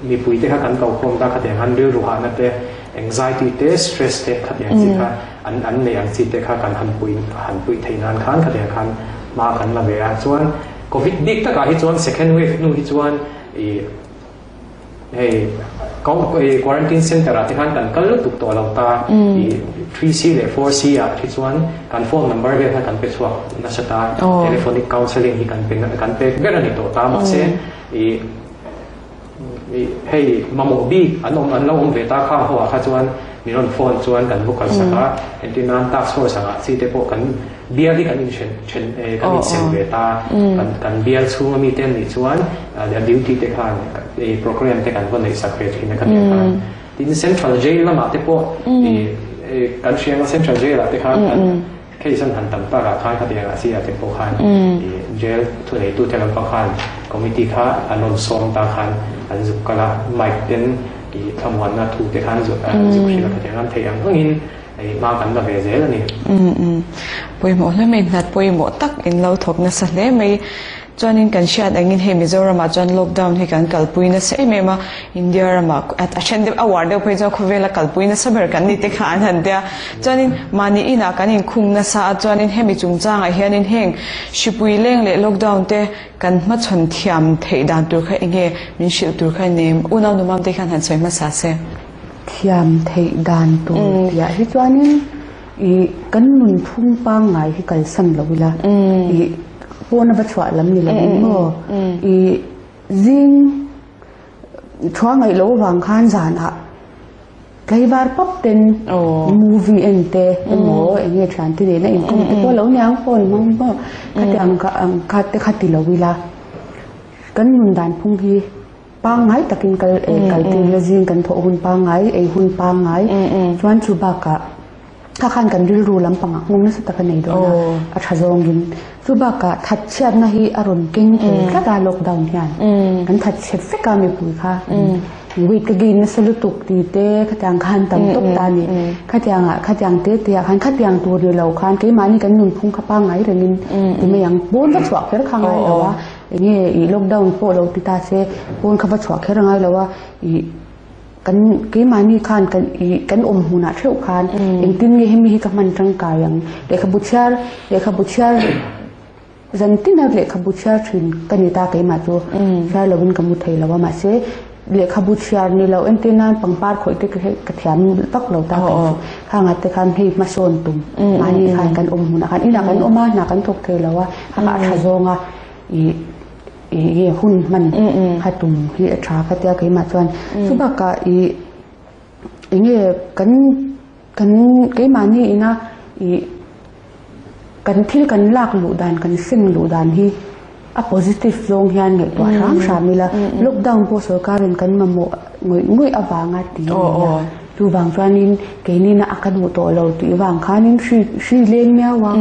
S3: ni pui te khan kau khom ta kha te han ri ru ha na te anxiety te stress te kha te chi kha an ne ang chi te kha kan han pui theinan khan kha te khan ma kan la ve a chuan covid dik ta ka hi chuan second wave nu hi chuan quarantine center ati khan kan kal tuk to lo ta 3C le 4C a thi chuan kan phone number ve kan pe chuak na sata telephonic counseling hi kan pe berani to ta ma se hei mamo bi an lo ve ta kha ho kha chuan mi ron phone chuan kan bukal saka entinan task force anga chi te po kan bial hi kan in chen kan in sen ve ta kan bial chu mi ten ni chuan the duty te khan program te kan bon nei secretary na kan tin central jail lama te po kan siang central jail te khan case an han tam ta ra khan khatia ga sia te po khan jail thu nei tu telam pa khan committee kha anon som ta khan an zuk kala mic ten thamwan na thu te khan zuk shila khatia an thei ang ngin ma kan la ve zel ni
S1: poimo le me nat poimo tak in lo thok na sa le mai chuanin kan shiat angin he Mizoram a chuan lockdown hi kan kalpuina se mema India rama at ashen de award de phei jo khowela kalpuina saber kan ni te kha an han dia chuanin mani ina kanin khungna sa chuanin hemi chungchang a hianin heng shipui leng le lockdown te kan ma chhon thiam thei dan tur kha enge min shil tur kha nem unaw numam te khan han soima sa se
S2: thiam thei dan tu ya hi chuanin kan nun phung pa ngai hi kal sam lovila pona ba chwa lam ni la mo zing chwa ngai lo wang khan zan a kai bar pop ten movie ente mo enge chan ti na in kom te to lo nyang phone mong bo khatyang ka ang khat te khati lo wila kan nun dan phung hi pa ngai takin kal tin la jing kan tho hun pa ngai hun pa ngai chuan chu ba kaถ้าขันกันริรูลำปังงงนั่นสตักในดอกอัฐจงยินสุบากะทัดเชียดนะฮีอารมณ์เก่งถ้าการล็อกดาวน์ยันกันทัดเชียดฟิกามีปุ๋ยค่ะวิกกินสลุตุกตีเต้ขัดยังขันตั้มตบตานี่ขัดยังเต้ขันขัดยังตัวเดียวเราขันกี่มานี่กันนุ่นพุ่งขับปังไงเรื่องนี้ที่ไม่ยังบนขับฉวกแค่ข้างไงแล้วว่าอย่างนี้ล็อกดาวน์โฟเราติดตาเซ่บนขับฉวกแค่ไงแล้วว่ากันกี่มานี่ขันกันหูหน้าเที่ยวขันเองตินยี่มีกับมันร่างกายอย่างเลขาบุชาจันตินาเลขาบุชาถึงกันนี่ตากี่มาตัวใช่เราเป็นกมุทัยเราว่ามาเสเลขาบุชานี่เราเอ็นตินานปังปาร์คอยที่กระเทียมตักเราตากันข้างอัตคันให้มาโซนตุ่มมานี่ขันกันหูหน้าขันอีนักกันมาหน้ากันทุกเทเราว่าข้างอัฐจงอ่ะหุ่นมันหัดตุ่มที่ชาพัดยากี่มาชวนสุบากะงี้กันกี่มานี่นะกันที่กันลากหลุดานกันสิ่งหลุดานที่a positive zong hian ngai to ram shamila lockdown po sarkarin kan mamo ngoi awanga ti tu bang franin keini na akanu to lo ti wang khanin shi leng mya wa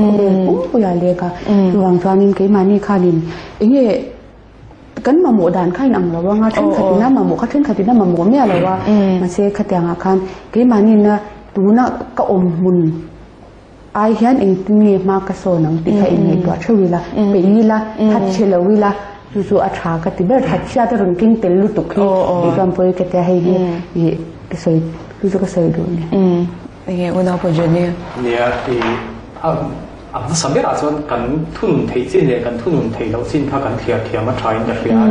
S2: ko ya le ka tu bang franin ke mani khanin enge kan mamo dan khain ang lo nga chen khatina mamo khatina mamo mya lo wa ma se khatyanga khan ke mani na tu na ka mun ai hian eng tini ma ka so nang ti kha in nei to thawila pe ni la hat chelo wila จู่ๆอัฐากติเบอร์ทัดชาตรุนกิ้งเตลุตุกนี่อีกำปอยก็จะให้ดีก็สวยจู่ๆก็สวยดูเนี่ย
S1: อย่างเงี้ยอุณหภูมิเนี่ย
S3: สมัยอาจารย์กันทุนไทยจีนเนี่ยกันทุนไทยเราจีนเขากันเทียมมาทรายอินเตอร์เฟียร์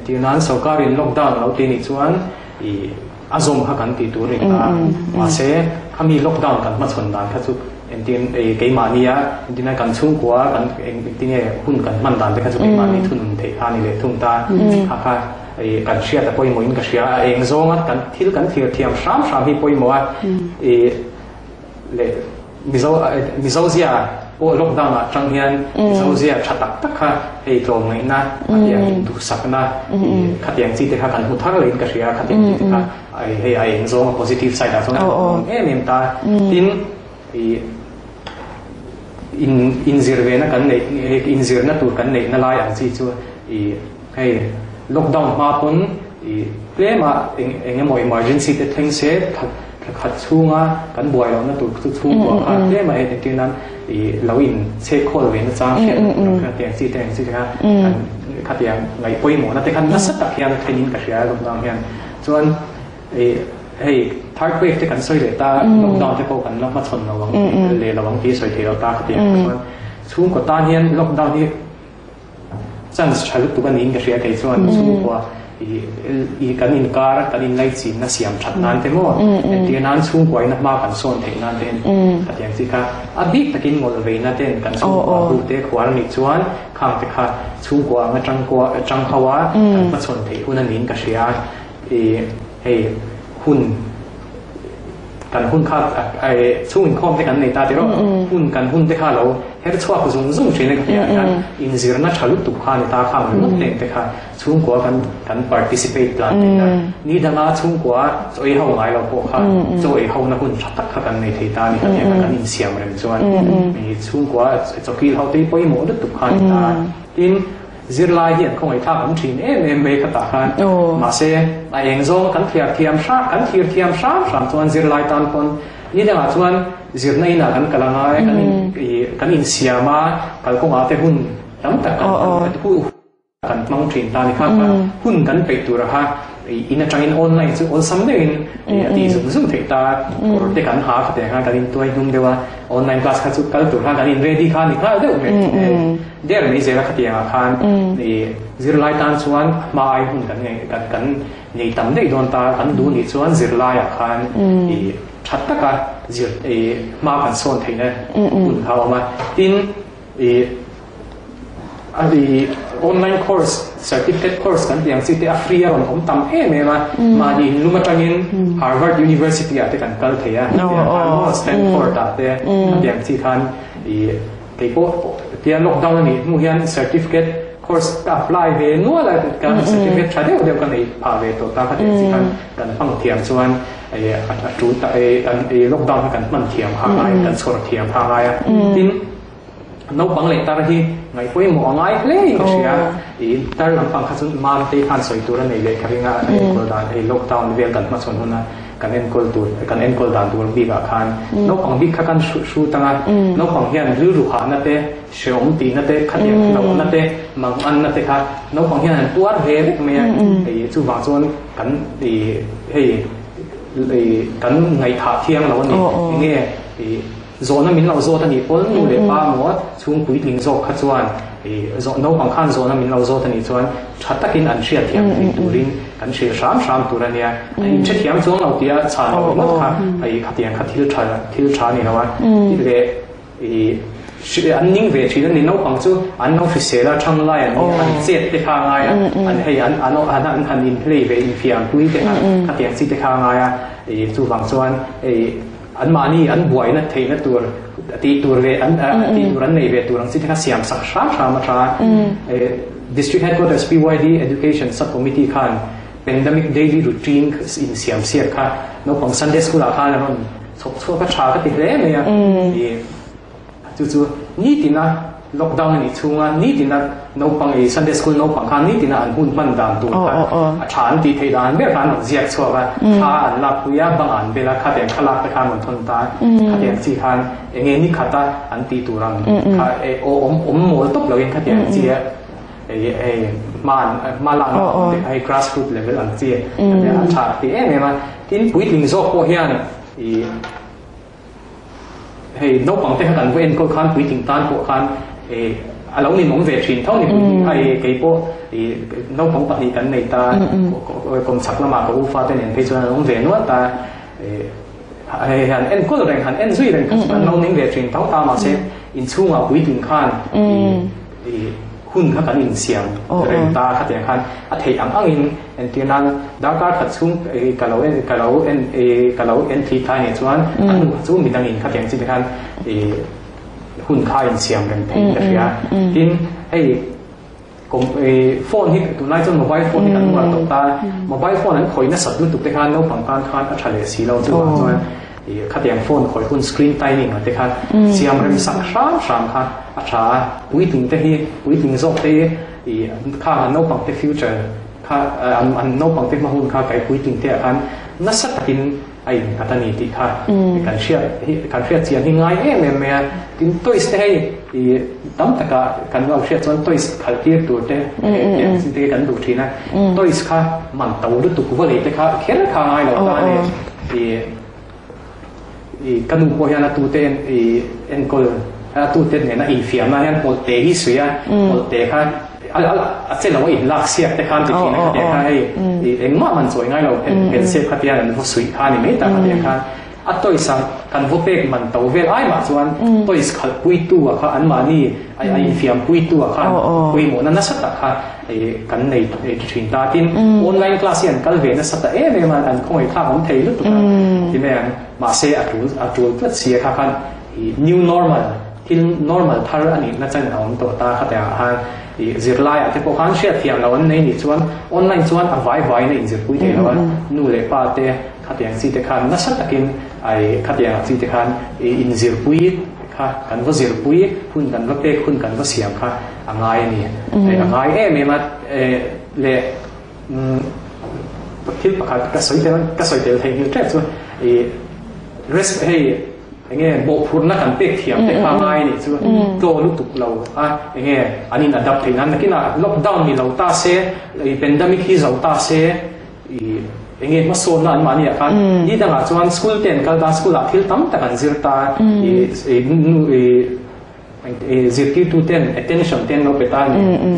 S3: ที่นั้นสกัดในล็อกดาวน์เราตีนิจวนอาซมเขากันตีตัวเองมาเสเขามีล็อกดาวน์กันมาชนดานเขาสุดที่เกมาเนียที่นั้นกันชุ่มกว่ากันที่เนี่ยหุ้นกันมันดานแต่เขาสุดเกมาเนียทุนไทยอันนี้เลยทุ่งตาค่ะกันเชียร์แต่พอยมันกันเชียร์เองซงกันที่กันเทียมซ้ำที่พอยมัวเลยมิโซเซียโอ้ล็อกดาวน์จังเฮียนมิโซเซียชัดตักค่ะไอ้ตรงนี้นะขัดยังดูสักนะขัดยังจีเด็กกันหุ่นทั้งเลยกันเชียร์ขัดยังจีเด็กไอ้เองซง positive side ตรงนั้นเนี่ยตาอินซิร์เวนะกันเนี่ยอินซิร์นะตัวกันเนี่ยนั่นลายอันที่ชัวให้ล็อกดาวน์มาปนเพื่อมาเองมวย emergency แต่ทั้งเสียขัดช่วงกันบ่อยแล้วนะตัวช่วงว่าเพื่อมาเองที่นั้นเราอินเช็คข้อเลยนะจ้าเพื่อนขัดยังสิครับขัดยังไงป่วยหมอนะแต่ขันนัสตักยังทนินกับเสียล็อกดาวน์ยังส่วนทาร์กเวฟที่กันสวยเลยตาล็อกดาวน์ที่พวกกันล็อกมาชนระวังเลยระวังที่สวยที่เราตาขัดยังส่วนช่วงก่อนตาเฮียนล็อกดาวน์นี่จังใช้ลูกตัวกันนินกับเสียที่ส่วนช่วงกว่ากันอินการกันอินไลซีน่าเสียมชัดนั่นเต็มหมดที่นั้นช่วงกว่านักมากันส่วนเทนั่นเต็มขัดยังสิครับบีตะกินหมดเลยนั่นเต็มกันช่วงกว่าดูเด็กวันนี้ส่วนข้างที่ค่ะช่วงกว่ามาจังเขาว่ากันมาส่วนเทหุ่นนินกับเสียหุ่นกันหุ่นค่าช่วงข้อมที่กันในตาที่เราหุ่นกันหุ่นที่ค่ะเราเห็นชัวร์คือส่งเชนเลยกันอินซิร์น่าฉลุตุกข้าในตาข้างมันเต็มที่ค่ะช่วงกว่ากัน participate กันนี่ดังนั้นช่วงกว่าโจ้เขาไงเราพวกค่ะโจ้เขาหน้าหุ่นชัดตักกันในที่ตานี่กันอินเสียมเลยส่วนมีช่วงกว่าโจ้กี้เขาตีไปหมดตุกข้าในตาอินซิร์ไลเห็นคงไอ้ท่าผมชินไม่กระตักกันมาเสียไอ้เองโจ้กันเทียมช้ากันเทียมช้าส่วนซิร์ไลตอนคนนี่ดังนั้นส่วนซิร์ในน่ะกันกำลังไงกันอินเสียมากันคงอาจจะหุ่นตั้งแต่กันผู้กันมังชินตานี่ครับหุ่นกันไปตัวละฮะอินจังอินออนไลน์ซึ่งออนซัมเดนที่ซุ่มเทตาโปรเทกันหาขัดแย้งกันอินตัวยุ่งเดียวออนไลน์คลาสขัดสุดกันตัวละกันอินเรดี้ขันนี่ครับเดี๋ยวเดี๋ยวมีเจอขัดแย้งขันซิร์ไลตันส่วนมาไอหุ่นกันเนี่ยกันเนี่ยตั้มได้โดนตากันดูนี่ส่วนซิร์ไลขันชัดตะกันซิร์มากันส่วนที่เนี่ยหุ่นเขามาอินออนไลน์คอร์ส certificate course กันอย่างสิที่อัฟริกาผมทำมาดินลุมาจังอิน Harvard University อาจจะกันกัลเทียStanford อาจจะอย่างสิคันที่พวกที่ล็อกดาวน์นี่มุ่งยัน certificate course apply เวนัวอะไรกัน certificate ใช้ได้เดียวกันในพาเวตัวตากันอย่างสิคันกันฟังเทียมส่วนจุดกันล็อกดาวน์กันมันเทียมหาอะไรกันสอดเทียมหาอะไรดินนกบังเล็กตาที่ไงพวกหมอไงเล่ยก็เสียตาลำพังขัดสุนมาตีขันสวยตัวนั่นเองเลยครับงานกดดันล็อกดาวน์เวียนกันมาส่วนนั้นกันเอ็นกอลดันตัวบีกับขันนกของบีขันชูตั้งนกของเฮียนรื้อรูหานั่นเต้เชื่อมตีนั่นเต้ขัดยังเรานั่นเต้มังอันนั่นเต้ค่ะนกของเฮียนตัวเวกเมียจู่บางส่วนกันกันไงถาเที่ยงเราเนี่ยเงี้ยโซนนั้นมินเราโซนนี้พ้นนู่นเลยป้าหมดช่วงปุ๋ยลิงโซขัดส่วนโซนนกของข้างโซนนั้นมินเราโซนนี้ส่วนชัดตะกินอันเชียร์เทียมตัวรินกันเชียร์สามตัวเนี่ยเชียร์เทียมช่วงเราเดียชาเราหมดค่ะขัดยังขัดที่ชานี่นะวะที่เลยอันนิ่งเวทีนั้นนกของจู่อันนกฟิเซล่าช่างไล่อันเจ็ดที่ข้างไงอันให้อันอินเพลย์เวอินฟิอันปุ๋ยที่ขัดยังสิที่ข้างไงจู่บางส่วนอันมานี่อันบวยนั่นเทนั่นตัวตีตัวเวอันตีตัวนั้นในเวตัวนั้นสิที่เขาเสียมสักช้ามาช้า District Headquarters PYD Education Subcommittee ขัน Pandemic Daily Routine อินเสียมเสียค่ะนกของ Sunday School ขันแล้วมันสบชั่วก็ช้าก็ติดเลยเนี่ยจู่ๆนี่ตินะล็อกดาวน์นี่ช่วงนี้ตินะนกของSunday School นกของขันนี่ตินะอันหุ่นมันดันตัวค่ะฉานตีเทดานเบื้องการเสียกชัวว่าข้าอันลับวิญญาณบางอันเวลาข้าแต่งข้าลักไปข้าเหมือนทนตาข้าแต่งสี่ขันเงี้ยนี่ข้าตาอันตีตัวรังข้าโอมโมตบเราเองข้าแต่งเสีย มาละไอ้ grassroots level อันเจียเนี่ยชาติเนี่ยมาที่ปุ้ยถึงโซ่โคเฮียนให้นกบางเทกันเว้นก็คันปุ้ยถึงต้านพวกคันเรานี่มองเวทีเท่านี้ไอ้ไก่พวกนกของปฏิกันในตากรมศักดิ์ละมากับอุฟาเต็นเพชรน้องเวนว่าตาหันเอ็นก็แรงหันเอ็นซุยแรงน้องนิ่งเวทีเท่าตามาเซอินช่วงปุ้ยถึงคันหุ่นขัดอินเสียงเรื่องตาขัดอย่างคันอัฐิอังอินเอ็นที่นั้นดาร์การขัดชุ่มกะเราเอ็นที่ท้ายเนี่ยส่วนอันนู้นชุ่มมีดังอินขัดอย่างสิ่งคันหุ่นค่าอินเสียงเป็นเพลงแต่เสียที่ไอ้กลมโฟนที่ตัวนายจนโมบายโฟนที่กันว่าตกตาโมบายโฟนนั้นคอยนัดสัตว์ดุตุกเตคันโน้ตฝั่งการอัจฉริยะสีเราจู่ว่าขัดอย่างโฟนคอยหุ่นสกรีนไตนิ่งเตคันเสียงเริ่มสักสามค่ะอาชาปุ้ยถึงเตะปุ้ยถึงโซ่เตะข้าโน้ตฝั่งเตะฟิวเจอร์ข้าอันโน้ตฝั่งเตะมาหุ่นข้าไก่ปุ้ยถึงเตะคันนัดสัตว์กินไอ้กัตนิติค่ะการเชื่อเสียงที่ง่ายเมื่อถึงตัวสเตย์ตั้มตะกะการว่าเชื่อจนตัวสขัดเทียบตัวเตะสิ่งที่กันดูทีนะตัวสค่ะมันตัวดูตุกว่าเลยแต่ค่ะแค่ข้าง่ายเราตาเนี่ยกันดูพวกนั้นตัวเตะเอ็นก็ตัวเตะเนี่ยนะอินฟิอามาเนี่ยพอเตะที่สุดพอเตะค่ะอาจจะเราว่าอินลักเสียแต่การที่ที่นั่นแต่ค่ะเอ็งมันสวยง่ายเราเป็นเซฟขัดยันมันสวยค่ะนี่ไม่แต่ขัดยันค่ะอันตัวสั่งกันพวกเป็กมันตัวเวลไอ้มาส่วนตัวสั่งขัดปุยตัวค่ะอันมานี่ไอ้อินฟิอามปุยตัวค่ะปุยหมดนั้นน่าสัตย์ค่ะกันในทรินตาที่ออนไลน์คลาสยันกันเวนัสัตย์เนี่ยมันอันคงไอ้ข้าของไทยลึกตัวที่แม่มาเสียอัตรูก็เสียค่ะกัน new normal ที่ normal ท่าอันนี้น่าจะเอาตัวตาขัดยันค่ะจิรไลอาจจะพวกเขาเชื่อเทียมเราในนี้ส่วนออนไลน์ส่วนไว้ในอินเทอร์ปุยเดียวนู่นเลยป้าเตะขัดอย่างสิ่งที่คันนักสัตว์กินไอ้ขัดอย่างสิ่งที่คันอินเทอร์ปุยค่ะกันก็จิรปุยหุ่นกันก็เป็กหุ่นกันก็เสียงค่ะอะไรนี่อะไรไม่มาเละที่ประกาศกระสุนเดียวให้หิวแทบส่วนrest ให้เงี้ยบอกพูดนักการเตะเทียมแต่ข้างในนี่ใช่ไหมตัวลูกตุกเราเงี้ยอันนี้ระดับที่นั้นนักกีฬาล็อกดาวน์มีเราตาเสียเป็นดามิคีเราตาเสียเงี้ยมาโซนนั้นมาเนี่ยครับยี่ดังอาจจะสกูลเต็นก็ได้สกูลอาทิตย์ตั้มแต่กันจิรตาจิรที่ตัวเต็น attention เต็นเราไปตา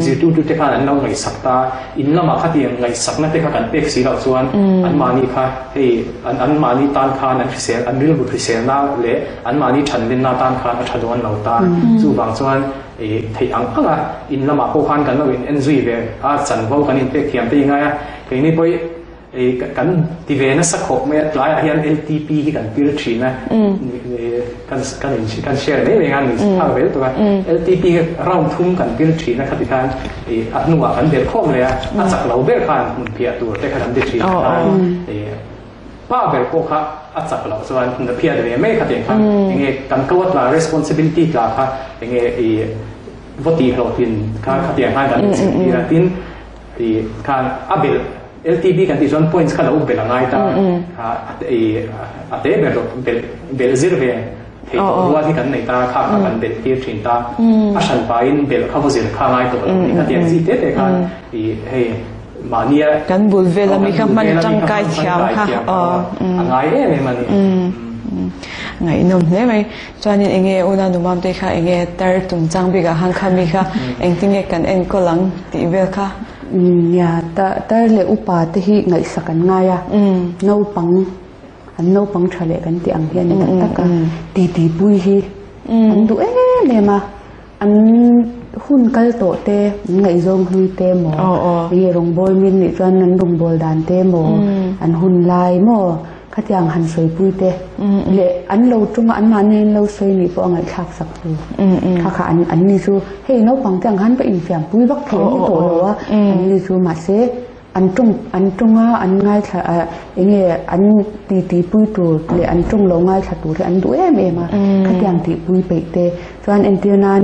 S3: จิรที่ตัวเต็นกันเราไงสักตาอินละมาขัดยังไงสักนั่นแต่กันเป็กสีเราส่วนอันมานี่ค่ะอันมานี่ตานคานันพิเศษอันเรื่องบุพิเศษน่าเละอันมานี่ฉันเป็นนาตานคาอันฉันโดนเราตาสู้บางส่วนที่อังกฤษอินละมาโคขันกันเราเอ็นซีเวฉันว่ากันอินเป็กเทียมตีไงทีนี้ไปกันที่เวนัสขบเมื่อหลายอาทิตย์ LTP กันพิจารณากันเชื่อได้ไหมงานนี้ถ้าเวลตัว LTP เราทุ่มกันพิจารณาครับที่การอันนู้นกันเดือดข้อมเลยอาจากเราเบิกผ่านมันเพียตัวแต่ขนาดเดือดชีป้าเบิกโคค่ะอาจากเราส่วนเพียตัวไม่ขัดอย่างยังไงกันก็ว่า responsibility กับค่ะยังไงวัตถุเราเป็นขัดอย่างกันสิ่งที่เราเป็นการอัพเดทLTP กันที่ส่วน points กันเราเบลง่ายตาเบลซิร์เวที่ตัวที่กันในตาข้ากันเบลที่ชินตาอาชันไปเบลข้าวซิร์ข้าง่ายตัวนี้กันที่สิ่งที่กันมาเนี่ย
S1: กันบุลเวลมีคำมันจังไกเทียมค่ะ
S3: ง่ายเนี่ยมัน
S1: ไงนุ่มเนี่ยไหมจวนนี้เองอุณานุมามเตค่ะเองแต่ตุงจังบิกะหันขามีค่ะเองทิ้งกันเองก็หลังตีเวลค่ะ
S2: เนี่ยแต่เลอุปาที่ไงสักกันง่ายโนปังอันโนปังทะเลกันที่อังเฮียนนี่ตักกันตีปุยฮีอันดูเลยมาอันหุ่นกัลโตเตไงจงหุยเตมอเยรงบอลมินนี่จวนนั้นรงบอลดานเตมออันหุ่นลายมอขัดยังหันสวยปุยเตเลอันเราจงอันมาเนี่ยเราสวยนี่พวกไงชักสักตัวค่ะอันนี้ชูเฮ้ยน้องฟังจังหันไปอินเสียงปุยบักเทียนที่โตเลยว่าอันนี้ชูมาเสอันจงอันง่ายค่ะอย่างเงี้ยอันตีปุยตัวเลอันจงเราง่ายค่ะตัวที่อันดูมาขัดยังตีปุยไปเตส่วนอันเดียนั้น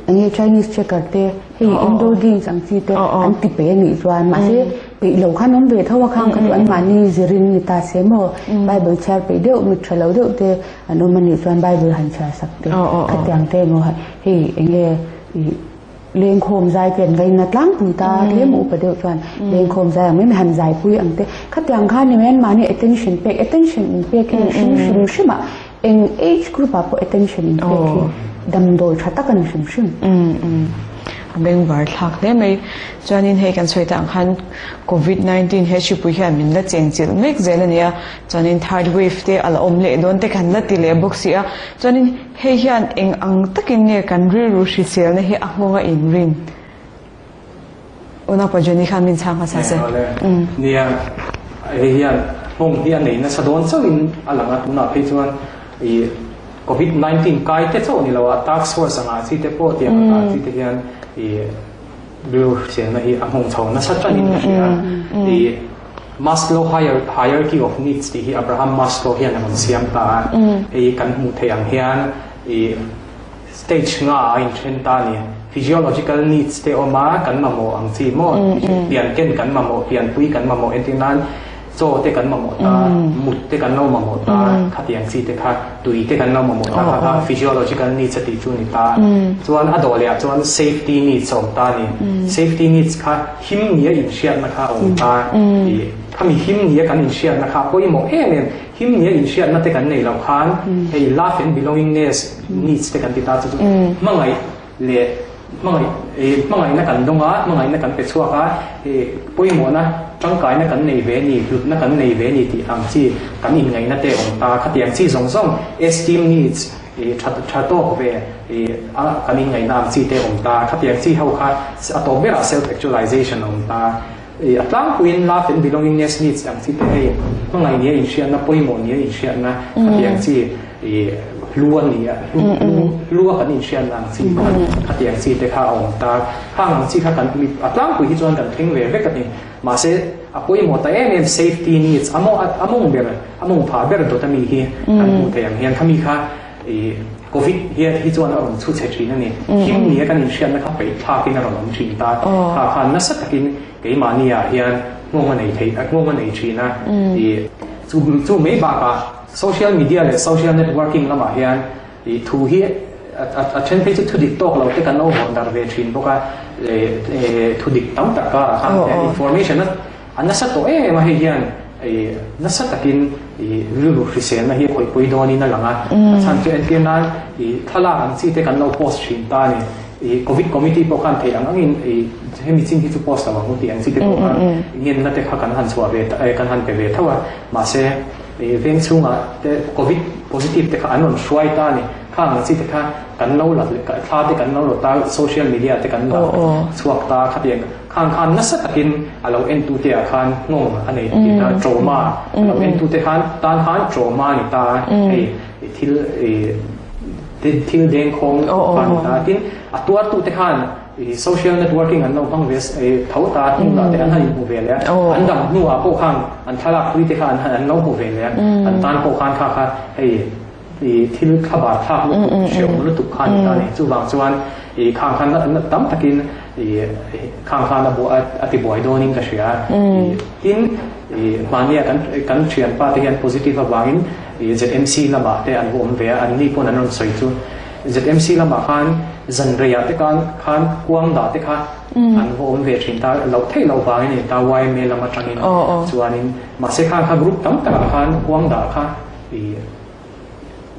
S2: อันนี้ Chinese checker เตเฮ้ยอินโดจีนสังสีเตอันติเปนี่ส่วนมาเสไปเหล่าข้าน้องเบทเท่าว่าข้างกันอันมานี่จริงมีตาเสมอไบเบิลแชร์ไปเดียวมิตรเราเดียวเตอันนู้นมันนี่ส่วนไบเบิลหันชาสักเตขัดยังเตโมฮะเฮ้ยเองเงี้ย เลงโคมใจเปลี่ยนไปนัดล้างปุยตาเลี้ยมอุปเดี๋ยวกันเลงโคมใจไม่หันใจปุยอังเตขัดยังข้านี่แม่นมานี่ attention pek attention in pek shim shim ma in age group apo attention in pek dam dol thata kan shim shim
S1: beng war thak le mai chuanin he kan soita ang khan covid-19 he chu pui hian min la chengchil mek zelania chuanin third wave te ala omle don te kan la tile boxia chuanin he hian eng ang takin ne kan ri ru shi sel na he ahonga in rin ona pa joni khan min changa sa se
S3: nia he hian hong hian nei na sadon chawin alanga tuna pe chuan I covid-19 kai te chaw ni lawa task force anga chi te po ti anga chi te hian blue sen na hi among chaw na sa chanin the Maslow hierarchy of needs ti hi Abraham Maslow hian ang siam ta kan mu the ang hian stage nga in chen ta ni physiological needs te oma kan mamo ang chi mo pian ken kan mamo pian pui kan mamo entinan so te kan mamo ta mut te kan no mamo ta khatiang chi te kha tui te kan no mamo ta kha physiological needs ti chu ni ta chuan adolia chuan safety needs om ta ni safety needs kha him nia in shiat na kha om ta khami him nia kan in shiat na kha poi mo em him nia in shiat na te kan nei lo khan hey life and belongingness needs te kan ti ta chu mangai le mangai na kan donga mangai na kan pe chua ka poi mo na tangkai na kan nei ve ni lut na kan nei ve ni ti ang chi kan in ngai na te ong ta khatiang chi zong zong esteem needs thato ve kan in ngai na chi te ong ta khatiang chi hau kha ato bera self actualization ong ta atlang kuin life and belongingness needs ang chi te mangai ni in shia na poi mo ni in shia na khatiang chi luan ni lua kan in shia na chi khatiang chi te kha ong ta hang chi kha kan atlang kui hi chuan kan theng ve ve ka ni ma se apoi mo ta em safety needs among pha ber to ta mi hi kan mu te yang hian khami kha covid hi chuan a chu che thin ani him ni kan in shian na kha pe tha kin a rom thin ta kha na sa takin ke mania hian ngoma nei thei ngoma nei thina chu me ba ka social media le social networking lama hian thu hi a chen pe chu dik tok lo te kan no hon dar ve thin boka thu dik tam ta ka information na anasa to ma hi hian nasa takin ru frisen na hi khoi poi doni na langa chan che en ken na thala ang chi te kan no post thin ta ni covid committee po kan thei ang in hemi ching hi chu post awang ti ang chi te po ngin na te kha kan han chwa ve kan han pe ve thawa ma se veng chunga te covid positive te kha anon shwai ta ni kha ang chi te kha kan no la kha te kan no ta social media te kan no chuak ta kha te khan nasa takin alo en tu te khan ngom anei ti na trauma alo en tu te khan tan khan trauma ni ta thil deng khong pan ta tin atuar tu te khan social networking an no bang ves thau ta tin la te an hai bu ve le an dam nu a po khan an thala pui te khan an no bu ve le an tan po khan kha thil khabar tha lu sheu lu tu khan ta ni chu wang chuan khan na tam takin khan na bo ati boy doning ka shia tin mania kan thian pa te hian positive awangin ZMC lama te an hom ve an ni pon anon soi chu ZMC lama khan zanreya te khan kuang da te kha an hom ve thin ta lo thei lo wangin ta wai me lama tangin chuanin ma se khan kha group tam ta khan kuang da kha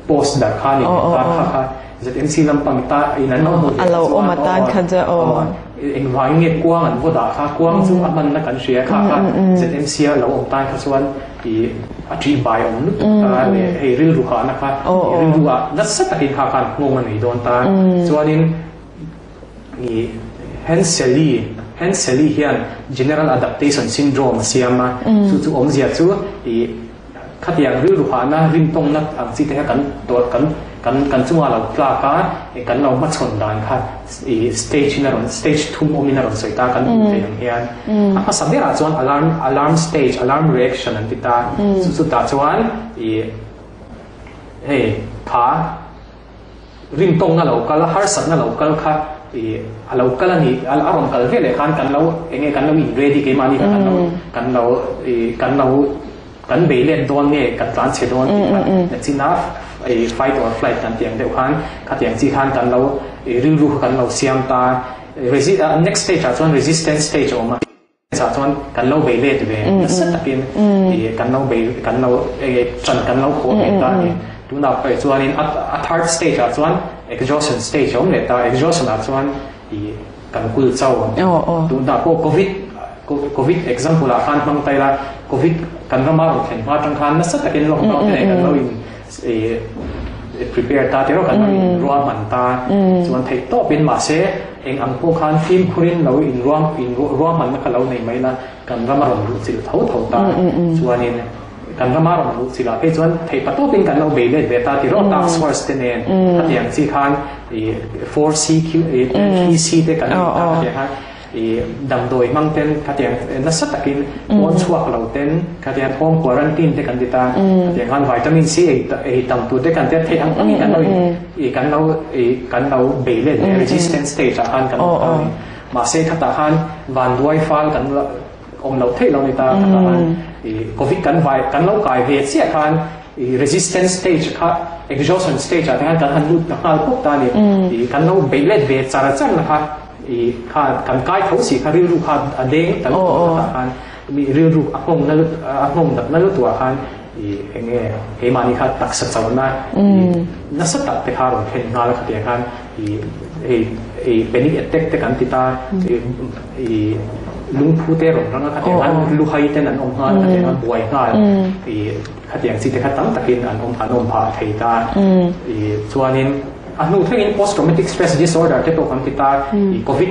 S3: post da khan ni ta kha ZMC lam pang ta in an no
S1: alo o matan khan ja
S3: environment kuang an voda kha kuang chu aman na kan shia kha ZMC lo om tan kha chuan achi bai om lu ta le hei ril ru kha na kha ril ru a na sa takin kha khan ngom ani don ta chuanin Hanseli hian general adaptation syndrome siama chu om zia chu khatiang ril ru kha na rim tong na ang chi te kan to kan chunga lo tla ka kan lo ma chon dan kha stage 2 omina ron soita kan te hian a sabera chuan alarm stage alarm reaction an tita chu ta chuan kha rim tong na lo kal har sat na lo kal kha alo kala ni aron kal vele kan lo kan lo in ready ke mani kan lo kan be le don ne kan tlan che don na china fight or flight kan tiang deuh khan khatiang chi khan kan lo ring ru kan lo siam ta next stage อ่ะส่วน resistance stage ออกมาส่วนกันเล่าเบลเล่ตัวเองสักตะกี้กันเล่าเบลกันเล่าจนกันเล่าโคเมตาดูนับไปส่วนนี้ third stage อ่ะส่วน exhaustion stage ออกมาแต่ exhaustion อ่ะส่วนกันกุลเจ้าดูนับพวก covid example อ่ะการมั่งไตละ covid กันเรามาเห็นว่าจังคันนั่นสักตะกี้ลงมาเนี่ยกันเราprepare ตาที่เรากันรัวมันตาส่วนที่โตเป็นมาเสเองอังพวกคันฟิล์มคุรินเรารัวมันนักเราในไม่ละกันเรามาลงรู้สิเท่าตาส่วนนี้กันเรามาลงรู้สิละส่วนที่ปัตโตเป็นกันเราเบลเลตเบต้าที่เราตักสวอร์สเตนเองถ้าอย่างที่คัน 4CQ PC ที่กันถ้าอย่างดำโดยมั่งเต้นขัดอย่างนักสัตว์กินวันช่วงเราเต้นขัดอย่างห้องควอรันตินที่กันติดตาขัดอย่างวิตามินซีดำตัวที่กันเต้นที่อังกันเราเบลเลต resistance stage กันมาเสกขัดหันวันด้วยฟ้ากันเราเทเราในตาขัดหันโควิดกันเรากายเวทเสียกัน resistance stage ค่ะ exhaustion stage ที่กันหันลุดหันพวกตาเนี่ยกันเราเบลเลตเวทสารจังนะคะข้ากันใกล้เขาสิข้าเรียนรู้ข้าเด้งแต่ละตัวข้ามีเรียนรู้อักงนั่นตัวข้าเฮมานี่ข้าตักสัจจ์นะนักสัตว์แต่ข้าเราเห็นงานแล้วข้าเดียกันเป็นอีกเทคแต่กันติตาลุงพูดเตอร์แล้วข้าเดียกันลูกให้เต้นอันอมหานข้าเดียกันบวยงานข้าเดียกันสิแต่ข้าตั้งตะกินอันอมหานอมผาไทยตาส่วนนี้อันนู้นที่เป็น post traumatic stress disorder ที่ตัวคนติดตาโควิด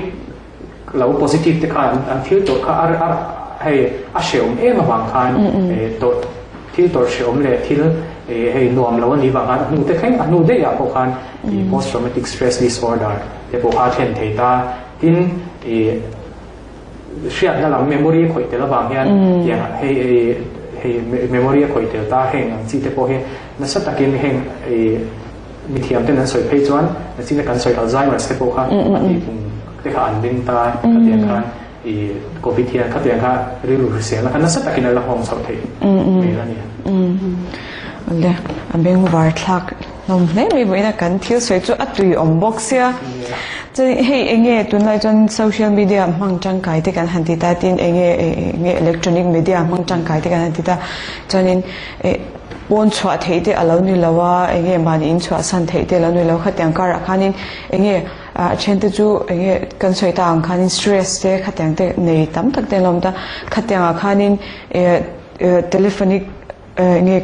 S3: เรา positive ที่ข้าอันที่ตัวข้าให้อาเชียมมาบางครั้งตัวที่ตัวเชียมเลยที่ให้นวมเราวันนี้บางครั้งอันนู้นที่อันนู้นได้ยาพวกคัน post traumatic stress disorder ที่พวกข้าเห็นที่ตาที่เชื่อนั่นแหละ memory คอยเตลบางอย่างอย่างให้ memory คอยเตลตาเห็นสิ่งที่พวกเห็นนั่นสักตะกี้เห็นมีเทียมเต้นนั้นสวยเพจวันนั่นสิ่งที่การสวยอัลไซเมอร์สเปโป้ค่ะที่เขาอันดินตาขัดยังค่ะโควิดเทียนขัดยังค่ะเรื่องรู้เสียแล้วกันนั่นสักตะกี้นั่นละห้องสาวเทยไม่ละเนี่ย
S1: เลยอันเป็นวาร์ทักน้องเนี่ยมีวันกันที่สวยจุดอัดตุยอมบ็อกเสียจะให้เองตุนไลจนโซเชียลมีเดียมั่งจังไก่ที่กันหันติตาตินเองอิเล็กทรอนิกส์มีเดียมั่งจังไก่ที่กันหันติตาจนบนชัวเทเดอเรานี่แล้วว่ามันอินชัวสันเทเดเรานี่แล้วขัดยังการคันนี้เช่นที่จูกันสวยต่างคันนี้สตรสเดขัดยังเดในตั้มตักเดลมตาขัดยังคันนี้เทเลโฟนิก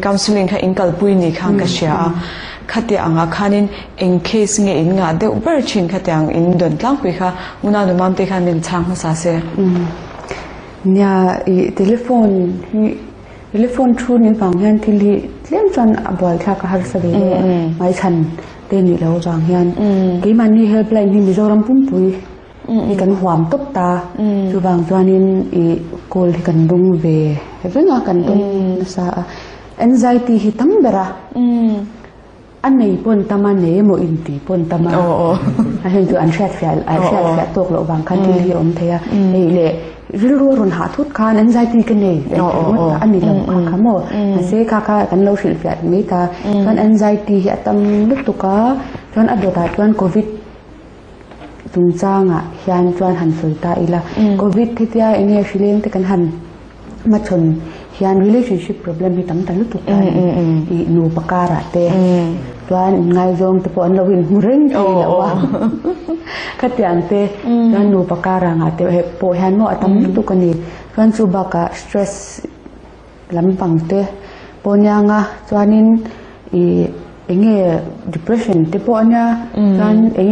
S1: คอนซัลทิงค่ะอินกัลปุยนี่ข้างกันเชียขัดยังคันนี้in caseอินงาเดอุปชินขัดยังอินโดนตั้งคุยค่ะมุนาดูมั่มเตคันเป็นช่างภาษาเสีย
S2: เนี่ยเทเลโฟนทรูนี่บางอย่างที่เลี้ยงจนบ่อยค่ะก็หาสักเดือนไม่ทันเดินอยู่แล้วบางอย่างกี่มันนี่เฮลป์ไลน์นี่มีจอรัมปุ่มปุยมีกันหวามตบตาคือบางจวนนี่โกลที่กันดุงเวเห็นไหมกันดุงนั่นซะ anxiety ที่ตั้มเบระอันไหนปนตามันเนี่ยโมอินตีปนตามันอันนี้ตัวอันแชทแฝงตัวเราบางครั้งที่เราอมเทียนี่แหละรู้รุนหาทุกการอันใจตีกันเนี่ยอันนี้ลำพังขโมยเสียค่ากันเราสิลฟิอันนี้ตาจนอันใจตีอัตมลึกตุกะจนอดีตจนโควิดตุงจ้างอ่ะยันจนหันสวยตาอีละโควิดที่ที่ไอ้เนี่ยฟิเลนที่กันหันมาชนยัน relationship problem ที่ตั้งแต่ลึกตุกะอีนูปการะเตจนไงจงที่พอเราวินมุริงที่แล้วว่าขัดยังเตจนนูปการะงาเตให้พอหันโมอัตมลึกตุกันนี่จนสุบากะ stress ลำพังเตพอเนี่ยงะจนนินเองdepression ที่พอเนี่ยจนเอง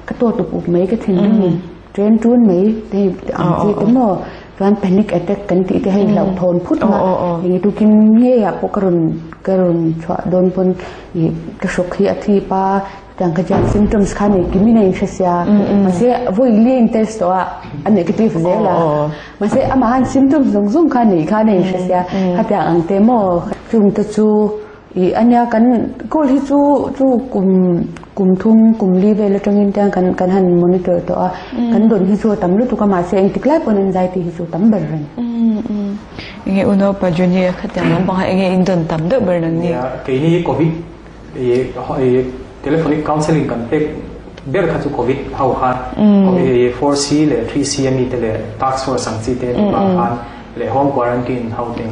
S2: กระตัวตุกไม่ก็ทิ้งดึงเทรนจูนไม่ที่อังที่ตั้งโมจน panic attack กันที่ให้เราทนพุทธมาอย่างนี้ทุกินเงี้ยพวกกรุณชัวโดนปนกระชกที่อธิปาอย่างกระจาย symptoms ขันนี่กินไม่ในเชียมาเสียว่าอีเลี้ยงเทสตัวอันนี้ก็ที่ฟุ้งเลยละมาเสียอามาหัน symptoms ส่งขันนี่เชียขัดอย่างอังเตโมจุ่มตะจูอันนี้กันก็ที่จูกลุ่มทุ่งกลุ่มรีเวลตรงนี้กันหันมอนิเตอร์ตัวกันโดนที่จูตั้มรู้ตัวก็มาเสียงติดไล่ปนใจที่จูตั้มเบอร์เรน
S1: ยังไงอุณหภูมิจุนี่ขัดอย่างนั้นบางอย่างอินโดนตั้มเด้อเบอร์นั่นนี่
S3: ที่นี่โควิดเทเลโฟนิกคอนซัลทิงกันเทค เบลคัตุโควิดเฮาค่ะ4C เลย 3C มีแต่เลย task force สังสิเตนบางพันเลย home quarantine เฮาเต็ง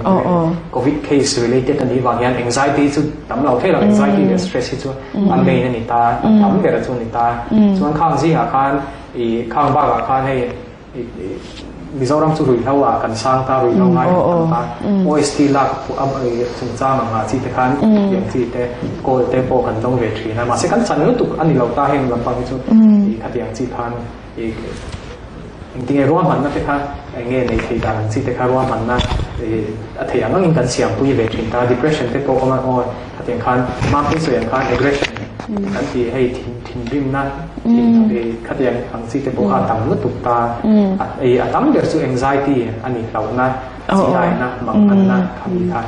S3: โควิด case related อันนี้บางอย่าง anxiety สุดตำเราเท่าเรา anxiety และ stress ที่สุดอันเมย์นี่ตาตำเบลจุนนี่ตาส่วนข้างซี่อาคารข้างบ้านอาคารให้มิโซรัมสุรุยเท่ากันสร้างตารุยเท่าไงต่างๆโอเอสตีลักอับสุนจ้ามังอาจีเตคันอย่างที่เตโกเตโปกันต้องเวทีนะมาเสกันสันนุตุกอันนี้เราตาเห็นลำพังที่สุดขัดอย่างจีพันจริงๆร่วมมันนะเตค่ะเงี้ยในที่การจีเตค่ะร่วมมันนะอัธยาศัยกันเสียงปุยเวทีตา depression เตโปก็มันอ่อนขัดอย่างคันมากที่สุดอย่างคัน aggression อันที่ให้ทิ้งริมนั้นขัดอย่างคันจีเตโปอาตัมนุตุกตาอาตัมเดือดสู่ anxiety อันนี้เรานะจีได้นะบางอันนะคำนี้ค่ะ